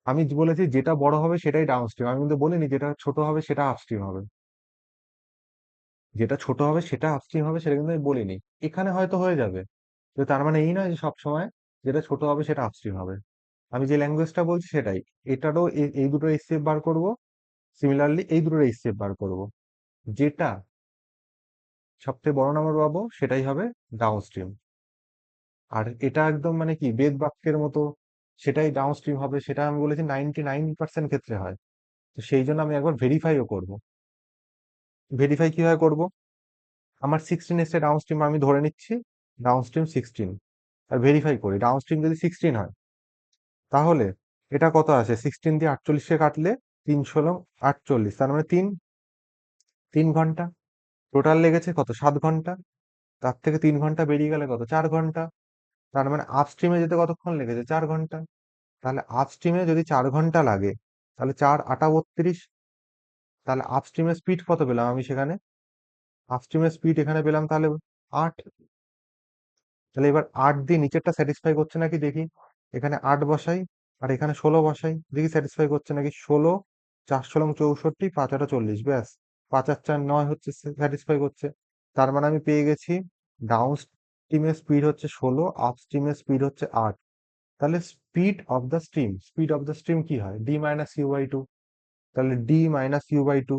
আমি বলেছি যেটা বড় হবে সেটাই ডাউনস্ট্রিম, আমি কিন্তু বলিনি যেটা ছোট হবে সেটা আপস্ট্রিম হবে। যেটা ছোট হবে সেটা আপস্ট্রিম হবে সেটা কিন্তু আমি বলিনি। এখানে হয়তো হয়ে যাবে, তো তার মানে এই নয় যে সবসময় যেটা ছোট হবে সেটা আপস্ট্রিম হবে। আমি যে ল্যাঙ্গুয়েজটা বলছি সেটাই। এটারও এই দুটো এইচসিএফ বার করব, সিমিলারলি এই দুটোর এইচসিএফ বার করব। যেটা সবচেয়ে বড় নাম্বার পাবো সেটাই হবে ডাউনস্ট্রিম। আর এটা একদম মানে কি বেদ বাক্যের মতো, সেটাই ডাউনস্ট্রিম হবে, সেটা আমি বলেছি 99% ক্ষেত্রে হয়। তো সেই জন্য আমি একবার ভেরিফাইও করব। ভেরিফাই কিভাবে করব? আমার 16 এসে ডাউনস্ট্রিম আমি ধরে নিচ্ছি ডাউনস্ট্রিম 16, আর ভেরিফাই করি ডাউনস্ট্রিম যদি 16 হয়, তাহলে এটা কত আসে? 16 দিয়ে 48কে কাটলে 3 × 48, তার মানে 3 ঘন্টা। টোটাল লেগেছে কত? 7 ঘন্টা। তার থেকে 3 ঘন্টা বেরিয়ে গেলে কত? 4 ঘন্টা। তার মানে আপস্ট্রিমে যেতে কতক্ষণ লেগেছে? 4 ঘন্টা। তাহলে আপস্ট্রিমে যদি 4 ঘন্টা লাগে, তাহলে 4 8 32। তাহলে আপস্ট্রিমের স্পিড কত পেলাম আমি সেখানে? আপস্ট্রিমের স্পিড এখানে পেলাম তাহলে 8। তাহলে এবার 8 দিয়ে নিচেরটা স্যাটিসফাই করছে নাকি দেখি। এখানে 8 বসাই আর এখানে 16 বসাই, দেখি স্যাটিসফাই করছে নাকি। 16, 4 16 64, 5 8 40, ব্যাস। 5 আর 4 9 হচ্ছে, স্যাটিসফাই করছে। তার মানে আমি পেয়ে গেছি ডাউন স্ট্রিমের স্পিড হচ্ছে 16, আপ স্ট্রিমের স্পিড হচ্ছে 8। তাহলে স্পিড অফ দ্য স্ট্রিম কি হয়? D minus U by two. তাহলে D minus U by two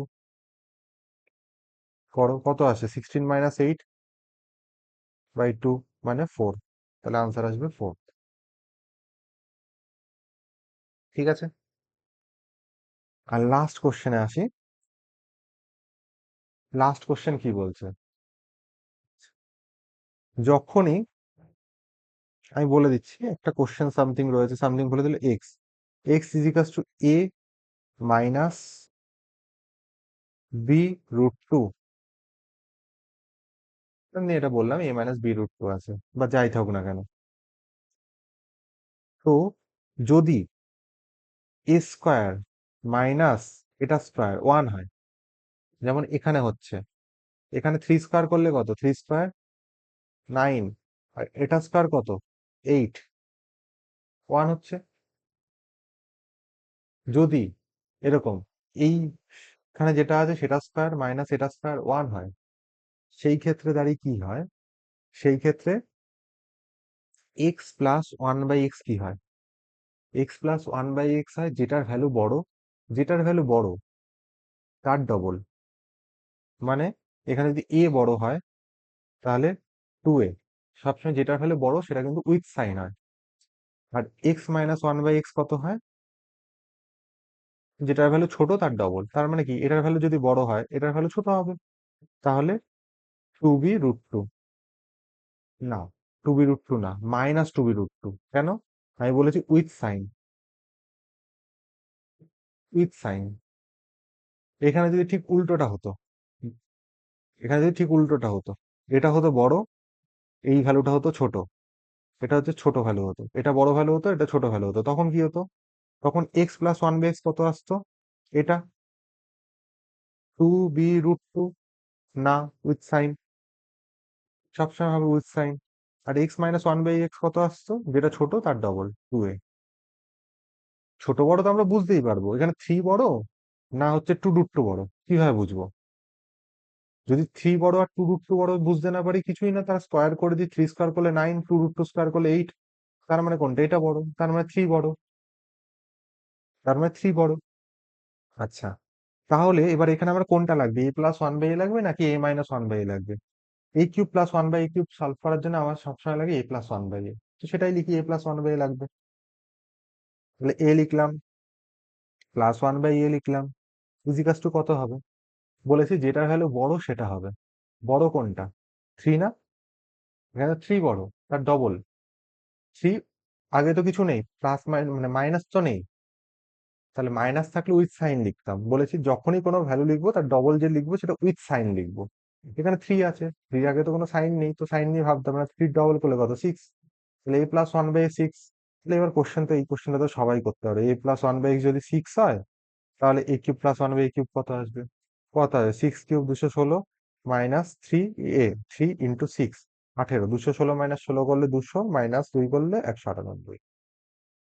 করো, কত আসে? 16 - 8/2 মানে 4। তাহলে আনসার আসবে 4। ঠিক আছে, আর লাস্ট কোশ্চেনে আসি। লাস্ট কোশ্চেন কি বলছে? যখনই আমি বলে দিচ্ছি, একটা কোশ্চেন সামথিং রয়েছে, সামথিং বলে দিলে x, x is equals to a minus b root two. আমি এটা বললাম a minus b root two আছে, বা যাই থাকুক না কেন। তো যদি এ স্কোয়ার মাইনাস এটা স্কোয়ার 1 হয়, যেমন এখানে হচ্ছে, এখানে 3 স্কোয়ার করলে কত? 3 স্কোয়ার 9, আর এটা স্কোয়ার কত? 8, 1 হচ্ছে। যদি এরকম এইখানে যেটা আছে সেটা স্কোয়ার মাইনাস এটা স্কোয়ার 1 হয়, সেই ক্ষেত্রে দাঁড়িয়ে কি হয়? সেই ক্ষেত্রে x plus one by x কি হয়? X plus one by x হয় যেটার ভ্যালু বড়, যেটার ভ্যালু বড় তার ডবল। মানে এখানে যদি এ বড় হয় তাহলে 2a, সবসময় যেটার ভ্যালু বড় সেটা কিন্তু উইথ সাইন হয়। আর x minus one by x কত হয়? যেটার ভ্যালু ছোট তার ডবল। তার মানে কি এটার ভ্যালু যদি বড় হয় এটার ভ্যালু ছোট হবে, তাহলে 2b √2। না, টু বি রুট টু না, minus two b root two. কেন? আমি বলেছি উইথ সাইন, উইথ সাইন। এখানে যদি ঠিক উল্টোটা হতো, এখানে যদি ঠিক উল্টোটা হতো, এটা হতো বড়, এই ভ্যালুটা হতো ছোট, এটা হচ্ছে ছোট ভ্যালু হতো, এটা বড় ভ্যালু হতো, এটা ছোট ভ্যালু হতো, তখন কি হতো? তখন x plus one by x কত আসতো? এটা টু বি রুট টু। না, উইথ সাইন, সবসময় হবে উইথ সাইন। আর x minus one by x কত আসতো? যেটা ছোট তার ডবল, টু এ। ছোট বড় তো আমরা বুঝতেই পারবো, এখানে থ্রি বড় না হচ্ছে টু রুট টু বড়, কিভাবে বুঝবো? যদি থ্রি বড় আর টু রুট টু বড় বুঝতে না পারি, কিছুই না, তার স্কোয়ার করে দিই, থ্রি স্কোয়ার করলে nine, two root two square করলে এইট। তার মানে কোনটা? এটা বড়, তার মানে থ্রি বড়, তার মানে থ্রি বড়। আচ্ছা, তাহলে এবার এখানে আমার কোনটা লাগবে? A plus one by A লাগবে নাকি A minus one by A লাগবে? A cube plus one by A cube solve করার জন্য আমার সবসময় লাগে A plus one by A, তো সেটাই লিখি, A plus one by A লাগবে। তাহলে এ লিখলাম, প্লাস ওয়ান বাই এ লিখলাম, ইজিকাস টু কত হবে? বলেছি যেটা ভ্যালু বড় সেটা হবে। বড় কোনটা? থ্রি না? এখানে থ্রি বড়, তার ডবল থ্রি। আগে তো কিছু নেই, প্লাস মানে মাইনাস তো নেই, তাহলে মাইনাস থাকলে উইথ সাইন লিখতাম। বলেছি যখনই কোনো ভ্যালু লিখবো তার ডবল যে লিখবো সেটা উইথ সাইন লিখবো। এখানে থ্রি আছে, থ্রি আগে তো কোনো সাইন নেই, তো সাইন নিয়ে ভাবতাম না, থ্রি ডবল করলে কত? সিক্স। তাহলে এ প্লাস ওয়ান বাই সিক্স। তাহলে এবার কোশ্চেন তো, এই কোশ্চেনটা তো সবাই করতে পারে, এ প্লাস ওয়ান বাই যদি সিক্স হয়, তাহলে A cube plus one by cube কত আসবে? কত হবে? সিক্স কিউব 216 মাইনাস থ্রি, এ থ্রি ইন্টু সিক্স 18, 216 মাইনাস 16 করলে 200, মাইনাস 2 করলে 198।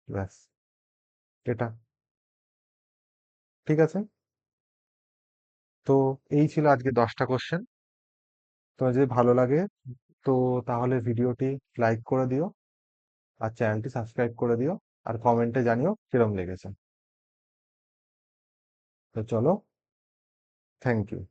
ব্যাস, এটা ঠিক আছে। তো এই ছিল আজকে 10টা কোশ্চেন। তোমার যদি ভালো লাগে তো তাহলে ভিডিওটি লাইক করে দিও, আর চ্যানেলটি সাবস্ক্রাইব করে দিও, আর কমেন্টে জানিও কিরম লেগেছে। তো চলো, থ্যাংক ইউ।